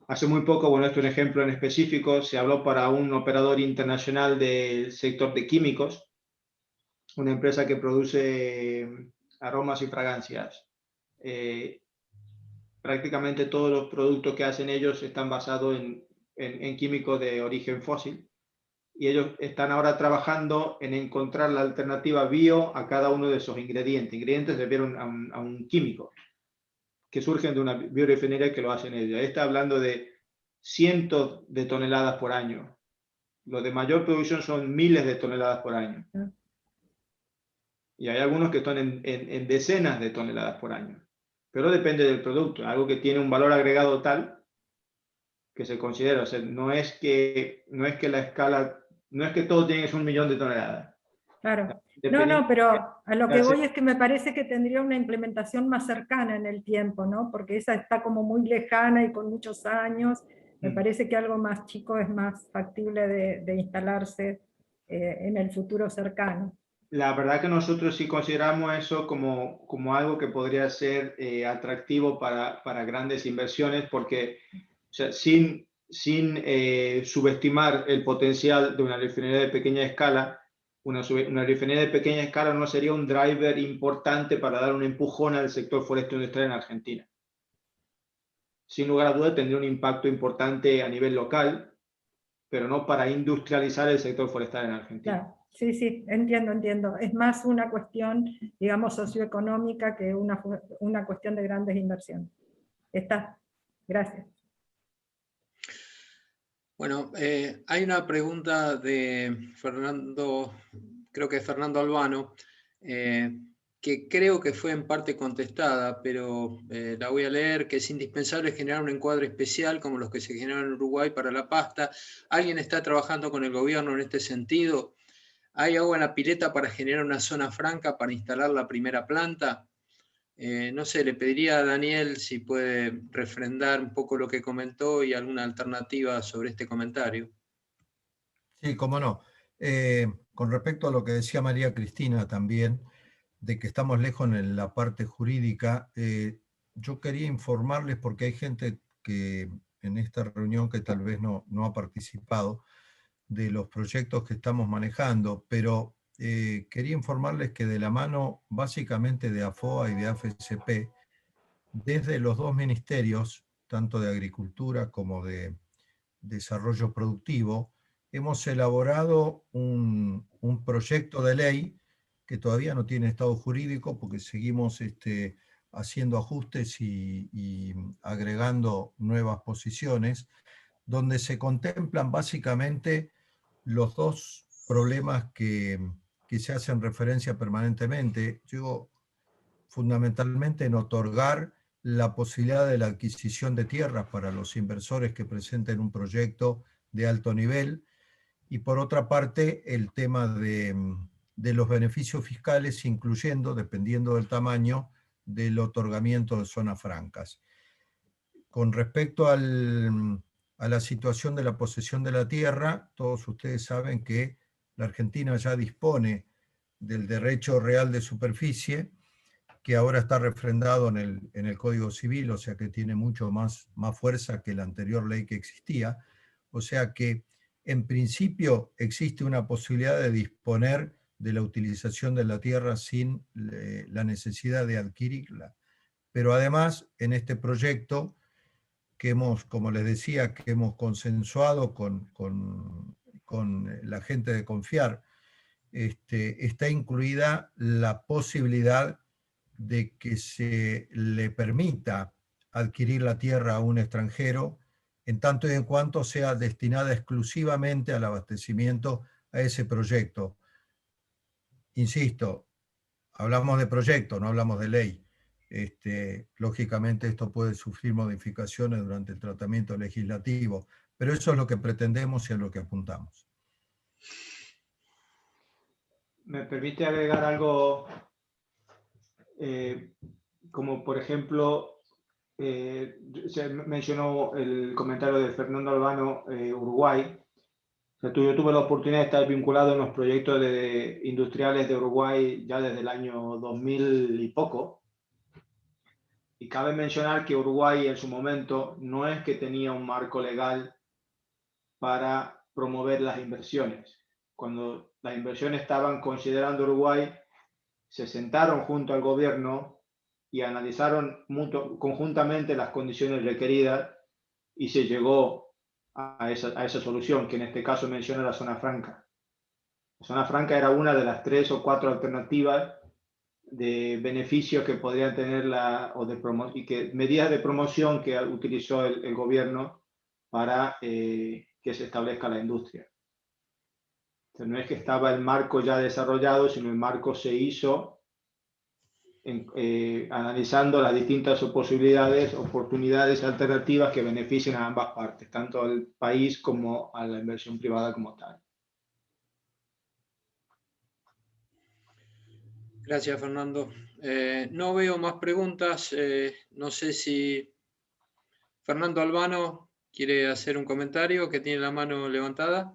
hace muy poco, bueno, esto es un ejemplo en específico, se habló para un operador internacional del sector de químicos, una empresa que produce aromas y fragancias. Prácticamente todos los productos que hacen ellos están basados en químicos de origen fósil, y ellos están ahora trabajando en encontrar la alternativa bio a cada uno de esos ingredientes. Ingredientes se refieren a un químico que surgen de una biorefinería que lo hacen ellos. Ahí está hablando de cientos de toneladas por año. Los de mayor producción son miles de toneladas por año. Y hay algunos que están en decenas de toneladas por año. Pero depende del producto. Algo que tiene un valor agregado tal que se considera. O sea, no es que la escala, no es que todo tiene que ser 1 millón de toneladas. Claro. No, pero a lo que voy es que me parece que tendría una implementación más cercana en el tiempo, ¿no? Porque esa está como muy lejana y con muchos años. Me parece que algo más chico es más factible de instalarse en el futuro cercano. La verdad que nosotros sí consideramos eso como algo que podría ser atractivo para grandes inversiones, porque, o sea, sin subestimar el potencial de una refinería de pequeña escala, una refinería de pequeña escala no sería un driver importante para dar un empujón al sector forestal industrial en Argentina. Sin lugar a dudas tendría un impacto importante a nivel local, pero no para industrializar el sector forestal en Argentina. Claro. Sí, entiendo. Es más una cuestión, digamos, socioeconómica que una cuestión de grandes inversiones. Está. Gracias. Bueno, hay una pregunta de Fernando, creo que es Fernando Albano, que creo que fue en parte contestada, pero la voy a leer, que es indispensable generar un encuadre especial como los que se generan en Uruguay para la pasta. ¿Alguien está trabajando con el gobierno en este sentido? ¿Hay agua en la pileta para generar una zona franca para instalar la primera planta? No sé, le pediría a Daniel si puede refrendar un poco lo que comentó y alguna alternativa sobre este comentario. Sí, cómo no. Con respecto a lo que decía María Cristina también, de que estamos lejos en la parte jurídica, yo quería informarles, porque hay gente que en esta reunión que tal vez no ha participado, de los proyectos que estamos manejando, pero quería informarles que de la mano básicamente de AFOA y de AFCP, desde los dos ministerios, tanto de Agricultura como de Desarrollo Productivo, hemos elaborado un proyecto de ley que todavía no tiene estado jurídico porque seguimos haciendo ajustes y agregando nuevas posiciones, donde se contemplan básicamente los dos problemas que se hacen referencia permanentemente. Digo, fundamentalmente en otorgar la posibilidad de la adquisición de tierras para los inversores que presenten un proyecto de alto nivel, y por otra parte el tema de los beneficios fiscales, incluyendo, dependiendo del tamaño, del otorgamiento de zonas francas. Con respecto a la situación de la posesión de la tierra, todos ustedes saben que la Argentina ya dispone del derecho real de superficie, que ahora está refrendado en el Código Civil, o sea que tiene mucho más fuerza que la anterior ley que existía. O sea que, en principio, existe una posibilidad de disponer de la utilización de la tierra sin la necesidad de adquirirla. Pero además, en este proyecto, que hemos, como les decía, que hemos consensuado con la gente de Confiar, está incluida la posibilidad de que se le permita adquirir la tierra a un extranjero, en tanto y en cuanto sea destinada exclusivamente al abastecimiento a ese proyecto. Insisto, hablamos de proyecto, no hablamos de ley. Lógicamente esto puede sufrir modificaciones durante el tratamiento legislativo, pero eso es lo que pretendemos y a lo que apuntamos. ¿Me permite agregar algo? Como por ejemplo, se mencionó el comentario de Fernando Albano, Uruguay. O sea, yo tuve la oportunidad de estar vinculado en los proyectos industriales de Uruguay ya desde el año 2000 y poco. Y cabe mencionar que Uruguay en su momento no es que tenía un marco legal para promover las inversiones. Cuando las inversiones estaban considerando Uruguay, se sentaron junto al gobierno y analizaron conjuntamente las condiciones requeridas y se llegó a esa solución, que en este caso menciona la zona franca. La zona franca era una de las 3 o 4 alternativas de beneficios que podrían tener medidas de promoción que utilizó el gobierno para que se establezca la industria. Entonces, no es que estaba el marco ya desarrollado, sino el marco se hizo analizando las distintas posibilidades, oportunidades alternativas que beneficien a ambas partes, tanto al país como a la inversión privada como tal. Gracias, Fernando. No veo más preguntas. No sé si Fernando Albano quiere hacer un comentario, que tiene la mano levantada.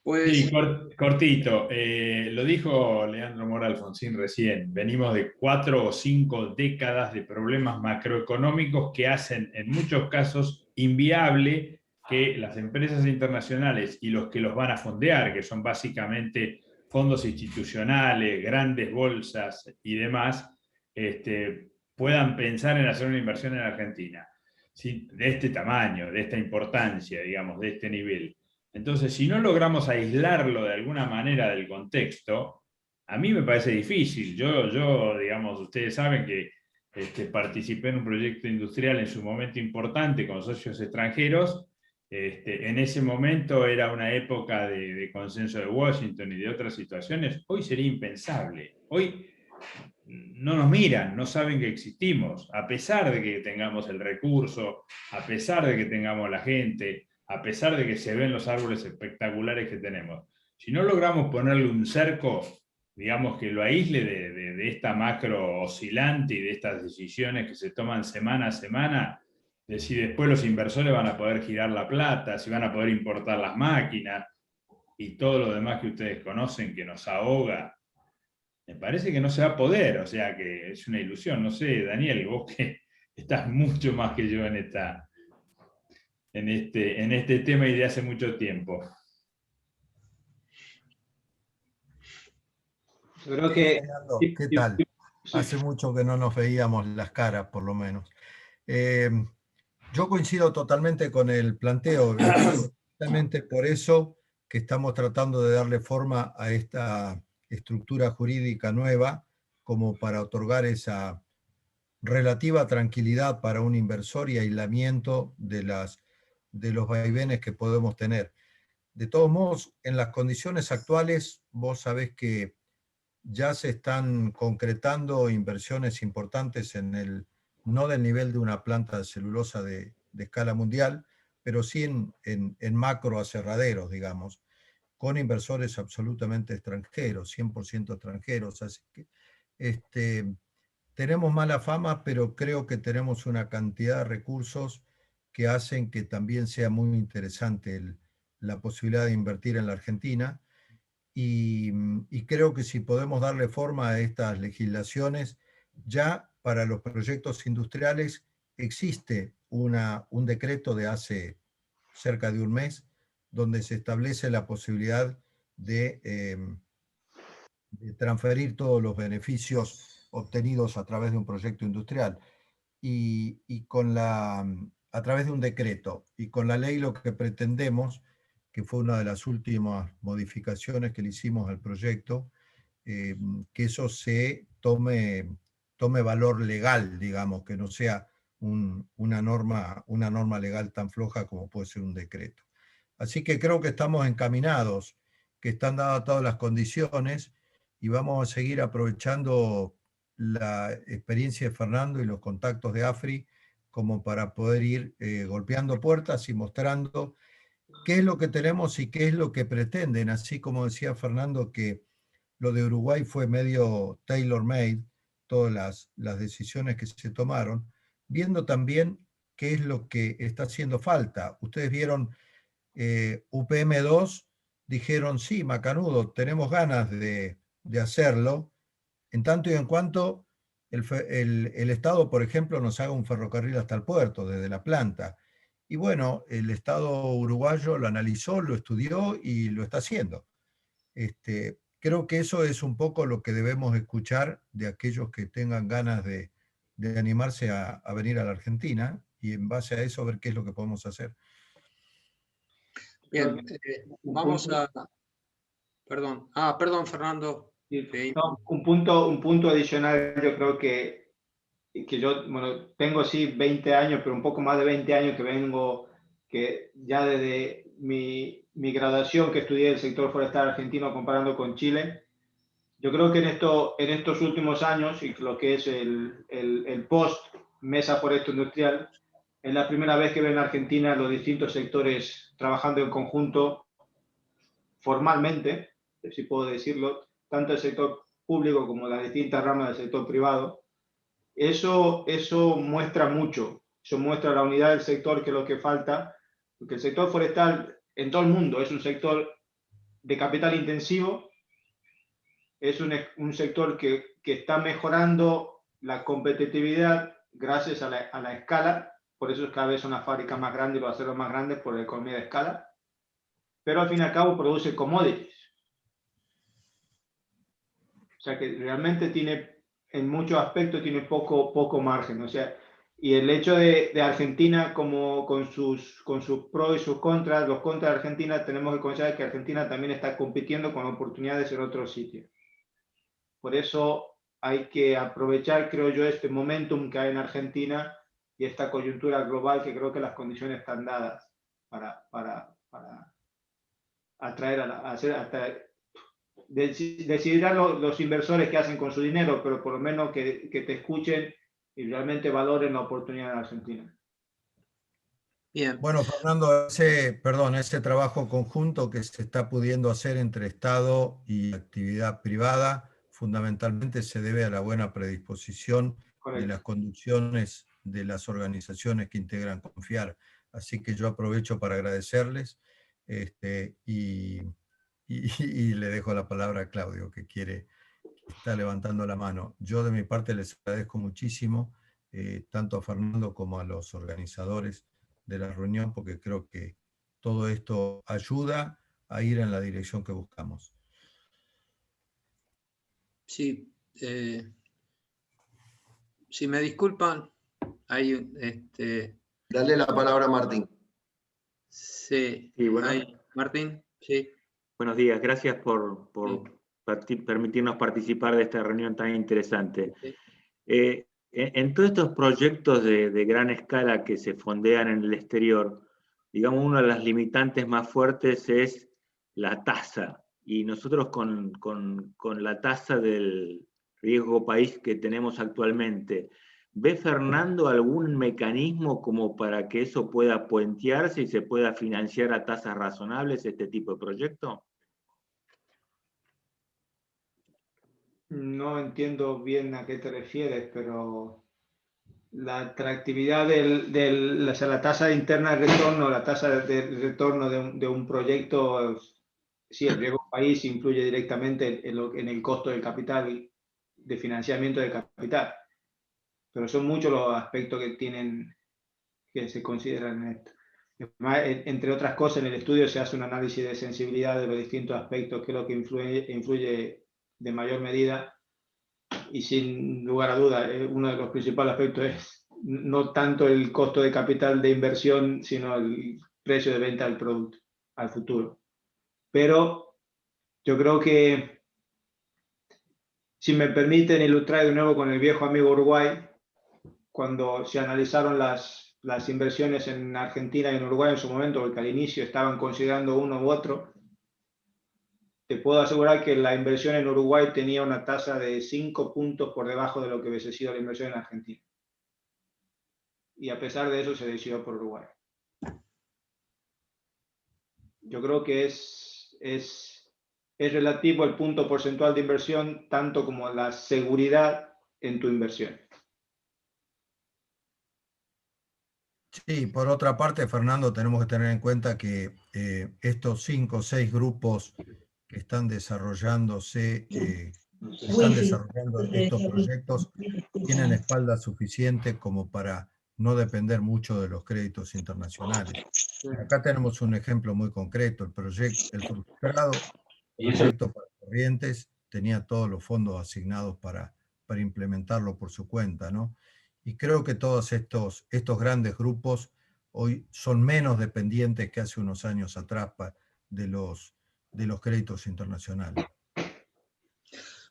Pues... Sí, cortito. Lo dijo Leandro Mora Alfonsín recién. Venimos de 4 o 5 décadas de problemas macroeconómicos que hacen en muchos casos inviable que las empresas internacionales y los que los van a fondear, que son básicamente fondos institucionales, grandes bolsas y demás, puedan pensar en hacer una inversión en Argentina. ¿Sí? De este tamaño, de esta importancia, digamos, de este nivel. Entonces, si no logramos aislarlo de alguna manera del contexto, a mí me parece difícil. Yo digamos, ustedes saben que participé en un proyecto industrial en su momento importante con socios extranjeros. En ese momento era una época de consenso de Washington y de otras situaciones. Hoy sería impensable. Hoy no nos miran, no saben que existimos, a pesar de que tengamos el recurso, a pesar de que tengamos la gente, a pesar de que se ven los árboles espectaculares que tenemos. Si no logramos ponerle un cerco, digamos, que lo aísle de esta macro oscilante y de estas decisiones que se toman semana a semana, de si después los inversores van a poder girar la plata, si van a poder importar las máquinas y todo lo demás que ustedes conocen que nos ahoga, me parece que no se va a poder, o sea que es una ilusión. No sé, Daniel, vos que estás mucho más que yo en este tema y de hace mucho tiempo. Yo creo que... Fernando, ¿qué tal? Hace mucho que no nos veíamos las caras, por lo menos. Yo coincido totalmente con el planteo, justamente por eso que estamos tratando de darle forma a esta estructura jurídica nueva, como para otorgar esa relativa tranquilidad para un inversor y aislamiento de los vaivenes que podemos tener. De todos modos, en las condiciones actuales, vos sabés que ya se están concretando inversiones importantes no del nivel de una planta de celulosa de escala mundial, pero sí en macro aserraderos, digamos, con inversores absolutamente extranjeros, 100% extranjeros. Así que tenemos mala fama, pero creo que tenemos una cantidad de recursos que hacen que también sea muy interesante la posibilidad de invertir en la Argentina. Y creo que si podemos darle forma a estas legislaciones, ya para los proyectos industriales existe un decreto de hace cerca de un mes donde se establece la posibilidad de transferir todos los beneficios obtenidos a través de un proyecto industrial y a través de un decreto. Y con la ley lo que pretendemos, que fue una de las últimas modificaciones que le hicimos al proyecto, que eso se tome valor legal, digamos, que no sea una norma legal tan floja como puede ser un decreto. Así que creo que estamos encaminados, que están dadas todas las condiciones y vamos a seguir aprovechando la experiencia de Fernando y los contactos de AFRI como para poder ir golpeando puertas y mostrando qué es lo que tenemos y qué es lo que pretenden, así como decía Fernando que lo de Uruguay fue medio tailor-made, todas las decisiones que se tomaron, viendo también qué es lo que está haciendo falta. Ustedes vieron UPM2, dijeron, sí, macanudo, tenemos ganas de hacerlo, en tanto y en cuanto el Estado, por ejemplo, nos haga un ferrocarril hasta el puerto, desde la planta. Y bueno, el Estado uruguayo lo analizó, lo estudió y lo está haciendo. Creo que eso es un poco lo que debemos escuchar de aquellos que tengan ganas de animarse a venir a la Argentina y en base a eso ver qué es lo que podemos hacer. Bien, vamos a... Perdón. Perdón, Fernando. No, un punto adicional, yo creo que yo, bueno, tengo sí 20 años, pero un poco más de 20 años que ya desde mi graduación que estudié el sector forestal argentino comparando con Chile, yo creo que en estos últimos años y lo que es el post Mesa Forestal Industrial, es la primera vez que ven en Argentina los distintos sectores trabajando en conjunto formalmente, si puedo decirlo, tanto el sector público como las distintas ramas del sector privado. Eso muestra mucho, eso muestra la unidad del sector, que es lo que falta, porque el sector forestal en todo el mundo es un sector de capital intensivo, es un sector que está mejorando la competitividad gracias a la escala, por eso cada vez son las fábricas más grandes y los aceros más grandes por la economía de escala, pero al fin y al cabo produce commodities. O sea que realmente en muchos aspectos tiene poco margen. O sea, y el hecho de Argentina con sus pros y sus contras, los contras de Argentina, tenemos que considerar que Argentina también está compitiendo con oportunidades en otros sitios. Por eso hay que aprovechar, creo yo, este momentum que hay en Argentina y esta coyuntura global, que creo que las condiciones están dadas para atraer decidirán los inversores qué hacen con su dinero, pero por lo menos que te escuchen y realmente valoren la oportunidad en Argentina. Bien. Bueno, Fernando, ese trabajo conjunto que se está pudiendo hacer entre Estado y actividad privada, fundamentalmente se debe a la buena predisposición de las conducciones de las organizaciones que integran Confiar. Así que yo aprovecho para agradecerles y le dejo la palabra a Claudio, que quiere está levantando la mano. Yo de mi parte les agradezco muchísimo, tanto a Fernando como a los organizadores de la reunión, porque creo que todo esto ayuda a ir en la dirección que buscamos. Sí, si me disculpan, hay Dale la palabra a Martín. sí, Sí, bueno. Martín, sí. Buenos días, gracias por permitirnos participar de esta reunión tan interesante. Sí. En todos estos proyectos de gran escala que se fondean en el exterior, digamos, una de las limitantes más fuertes es la tasa. Y nosotros con la tasa del riesgo país que tenemos actualmente, ¿ve Fernando algún mecanismo como para que eso pueda puentearse y se pueda financiar a tasas razonables este tipo de proyecto? No entiendo bien a qué te refieres, pero la atractividad o sea, la tasa interna de retorno, la tasa de retorno de un proyecto, sí, el riesgo país influye directamente en el costo del capital, de financiamiento del capital, pero son muchos los aspectos que se consideran en esto. Además, entre otras cosas, en el estudio se hace un análisis de sensibilidad de los distintos aspectos, que es lo que influye de mayor medida, y sin lugar a duda, uno de los principales aspectos es no tanto el costo de capital de inversión, sino el precio de venta del producto al futuro. Pero yo creo que, si me permiten ilustrar de nuevo con el viejo amigo Uruguay, cuando se analizaron las inversiones en Argentina y en Uruguay en su momento, porque al inicio estaban considerando uno u otro, te puedo asegurar que la inversión en Uruguay tenía una tasa de 5 puntos por debajo de lo que hubiese sido la inversión en Argentina. Y a pesar de eso se decidió por Uruguay. Yo creo que es relativo el punto porcentual de inversión, tanto como la seguridad en tu inversión. Sí, por otra parte, Fernando, tenemos que tener en cuenta que estos 5 o 6 grupos que están desarrollándose, están desarrollando estos proyectos, tienen espalda suficiente como para no depender mucho de los créditos internacionales. Acá tenemos un ejemplo muy concreto. El frustrado proyecto para Corrientes tenía todos los fondos asignados para implementarlo por su cuenta, ¿no? Y creo que todos estos grandes grupos hoy son menos dependientes que hace unos años atrás de los créditos internacionales.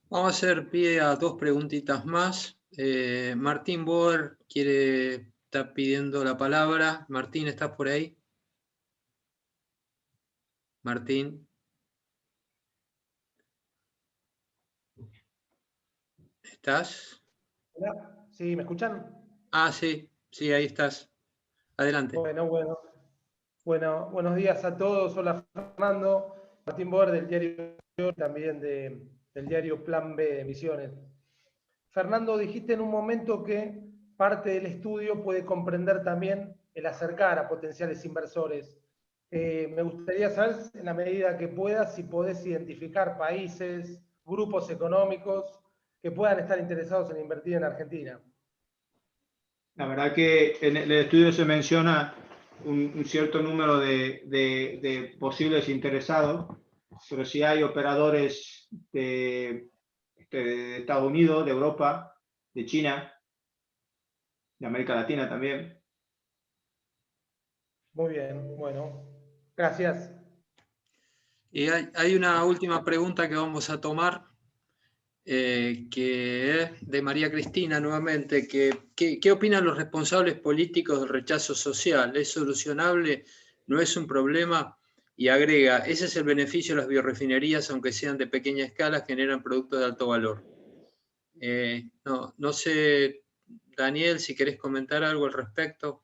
Vamos a hacer pie a 2 preguntitas más. Martín Boer está pidiendo la palabra. Martín, ¿estás por ahí? Martín. ¿Estás? Hola, ¿sí? ¿Me escuchan? Ah, sí, ahí estás. Adelante. Bueno, buenos días a todos. Hola, Fernando. Martín Boer del diario, también del diario Plan B de Misiones. Fernando, dijiste en un momento que parte del estudio puede comprender también el acercar a potenciales inversores. Me gustaría saber, en la medida que puedas, si podés identificar países, grupos económicos que puedan estar interesados en invertir en Argentina. La verdad que en el estudio se menciona un cierto número de posibles interesados, pero sí hay operadores de Estados Unidos, de Europa, de China, de América Latina también. Muy bien, bueno, gracias. Y hay una última pregunta que vamos a tomar, que es de María Cristina nuevamente. ¿Qué opinan los responsables políticos del rechazo social? ¿Es solucionable? ¿No es un problema? Y agrega, ese es el beneficio de las biorefinerías, aunque sean de pequeña escala, generan productos de alto valor. No sé, Daniel, si querés comentar algo al respecto.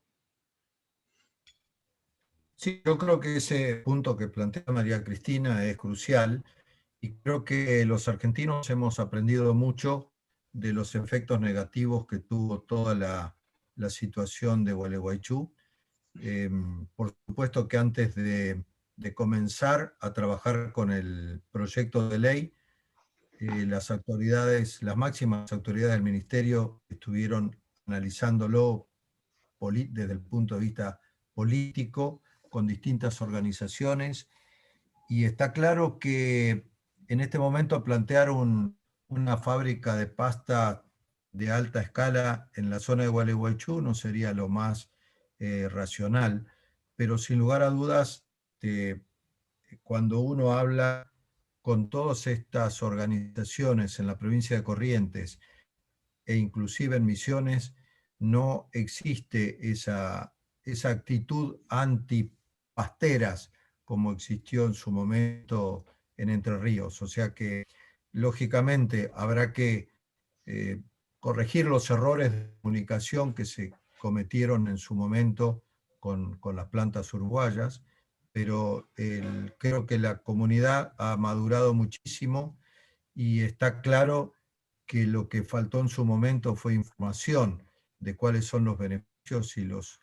Sí, yo creo que ese punto que plantea María Cristina es crucial y creo que los argentinos hemos aprendido mucho de los efectos negativos que tuvo toda la situación de Gualeguaychú. Por supuesto que antes de comenzar a trabajar con el proyecto de ley, las máximas autoridades del ministerio estuvieron analizándolo desde el punto de vista político, con distintas organizaciones, y está claro que en este momento plantear una fábrica de pasta de alta escala en la zona de Gualeguaychú no sería lo más racional, pero sin lugar a dudas, cuando uno habla con todas estas organizaciones en la provincia de Corrientes e inclusive en Misiones, no existe esa actitud antipasteras como existió en su momento en Entre Ríos. O sea que, lógicamente, habrá que corregir los errores de comunicación que se cometieron en su momento con las plantas uruguayas, pero creo que la comunidad ha madurado muchísimo y está claro que lo que faltó en su momento fue información de cuáles son los beneficios y los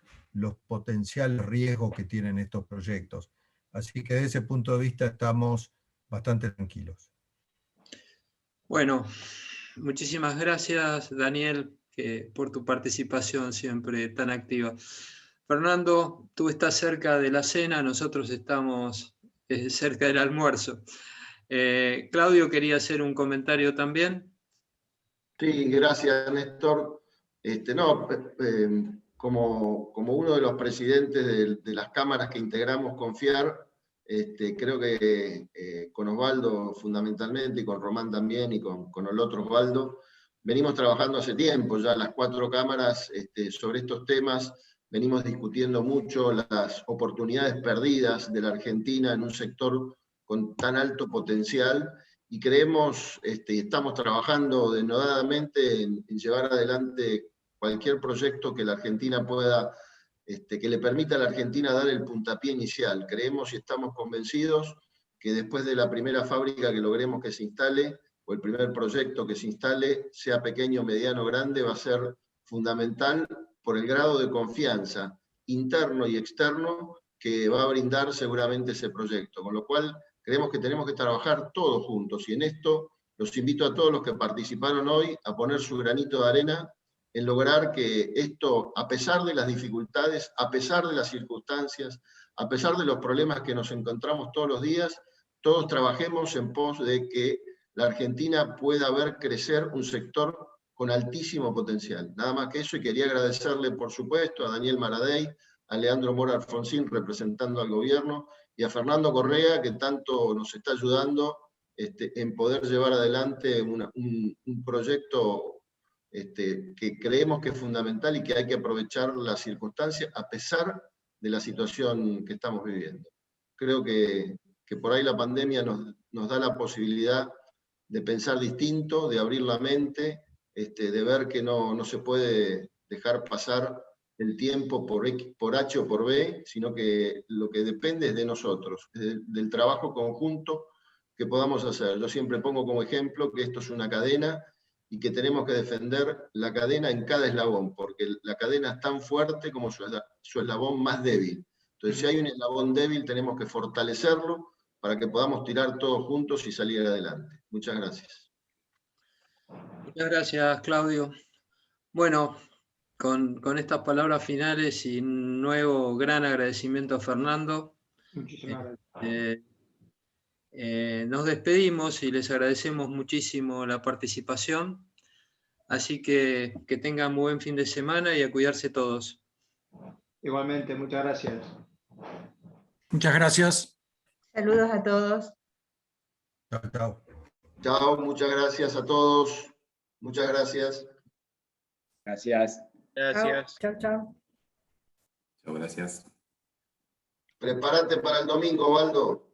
potenciales riesgos que tienen estos proyectos. Así que desde ese punto de vista estamos bastante tranquilos. Bueno, muchísimas gracias, Daniel, por tu participación siempre tan activa. Fernando, tú estás cerca de la cena, nosotros estamos cerca del almuerzo. Claudio quería hacer un comentario también. Sí, gracias, Néstor. Como uno de los presidentes de las cámaras que integramos Confiar, creo que con Osvaldo fundamentalmente, y con Román también, y con el otro Osvaldo, venimos trabajando hace tiempo ya las 4 cámaras sobre estos temas. Venimos discutiendo mucho las oportunidades perdidas de la Argentina en un sector con tan alto potencial, y creemos, estamos trabajando denodadamente en llevar adelante cualquier proyecto que la Argentina pueda, que le permita a la Argentina dar el puntapié inicial. Creemos y estamos convencidos que después de la primera fábrica que logremos que se instale, o el primer proyecto que se instale, sea pequeño, mediano, grande, va a ser fundamental por el grado de confianza interno y externo que va a brindar seguramente ese proyecto. Con lo cual, creemos que tenemos que trabajar todos juntos, y en esto los invito a todos los que participaron hoy a poner su granito de arena en lograr que esto, a pesar de las dificultades, a pesar de las circunstancias, a pesar de los problemas que nos encontramos todos los días, todos trabajemos en pos de que la Argentina pueda ver crecer un sector con altísimo potencial. Nada más que eso, y quería agradecerle, por supuesto, a Daniel Maradei, a Leandro Mora Alfonsín, representando al gobierno, y a Fernando Correa, que tanto nos está ayudando en poder llevar adelante un proyecto que creemos que es fundamental y que hay que aprovechar las circunstancias a pesar de la situación que estamos viviendo. Creo que por ahí la pandemia nos da la posibilidad de pensar distinto, de abrir la mente, de ver que no se puede dejar pasar el tiempo por H o por B, sino que lo que depende es de nosotros, del trabajo conjunto que podamos hacer. Yo siempre pongo como ejemplo que esto es una cadena y que tenemos que defender la cadena en cada eslabón, porque la cadena es tan fuerte como su eslabón más débil. Entonces, si hay un eslabón débil, tenemos que fortalecerlo para que podamos tirar todos juntos y salir adelante. Muchas gracias. Muchas gracias, Claudio. Bueno, con estas palabras finales y un nuevo gran agradecimiento a Fernando, Muchísimas gracias. nos despedimos y les agradecemos muchísimo la participación. Así que tengan muy buen fin de semana y a cuidarse todos. Igualmente, muchas gracias. Muchas gracias. Saludos a todos. Chao, chao. Chao, muchas gracias a todos. Muchas gracias. Gracias. Gracias. Chao, chao. Chao, gracias. Prepárate para el domingo, Waldo.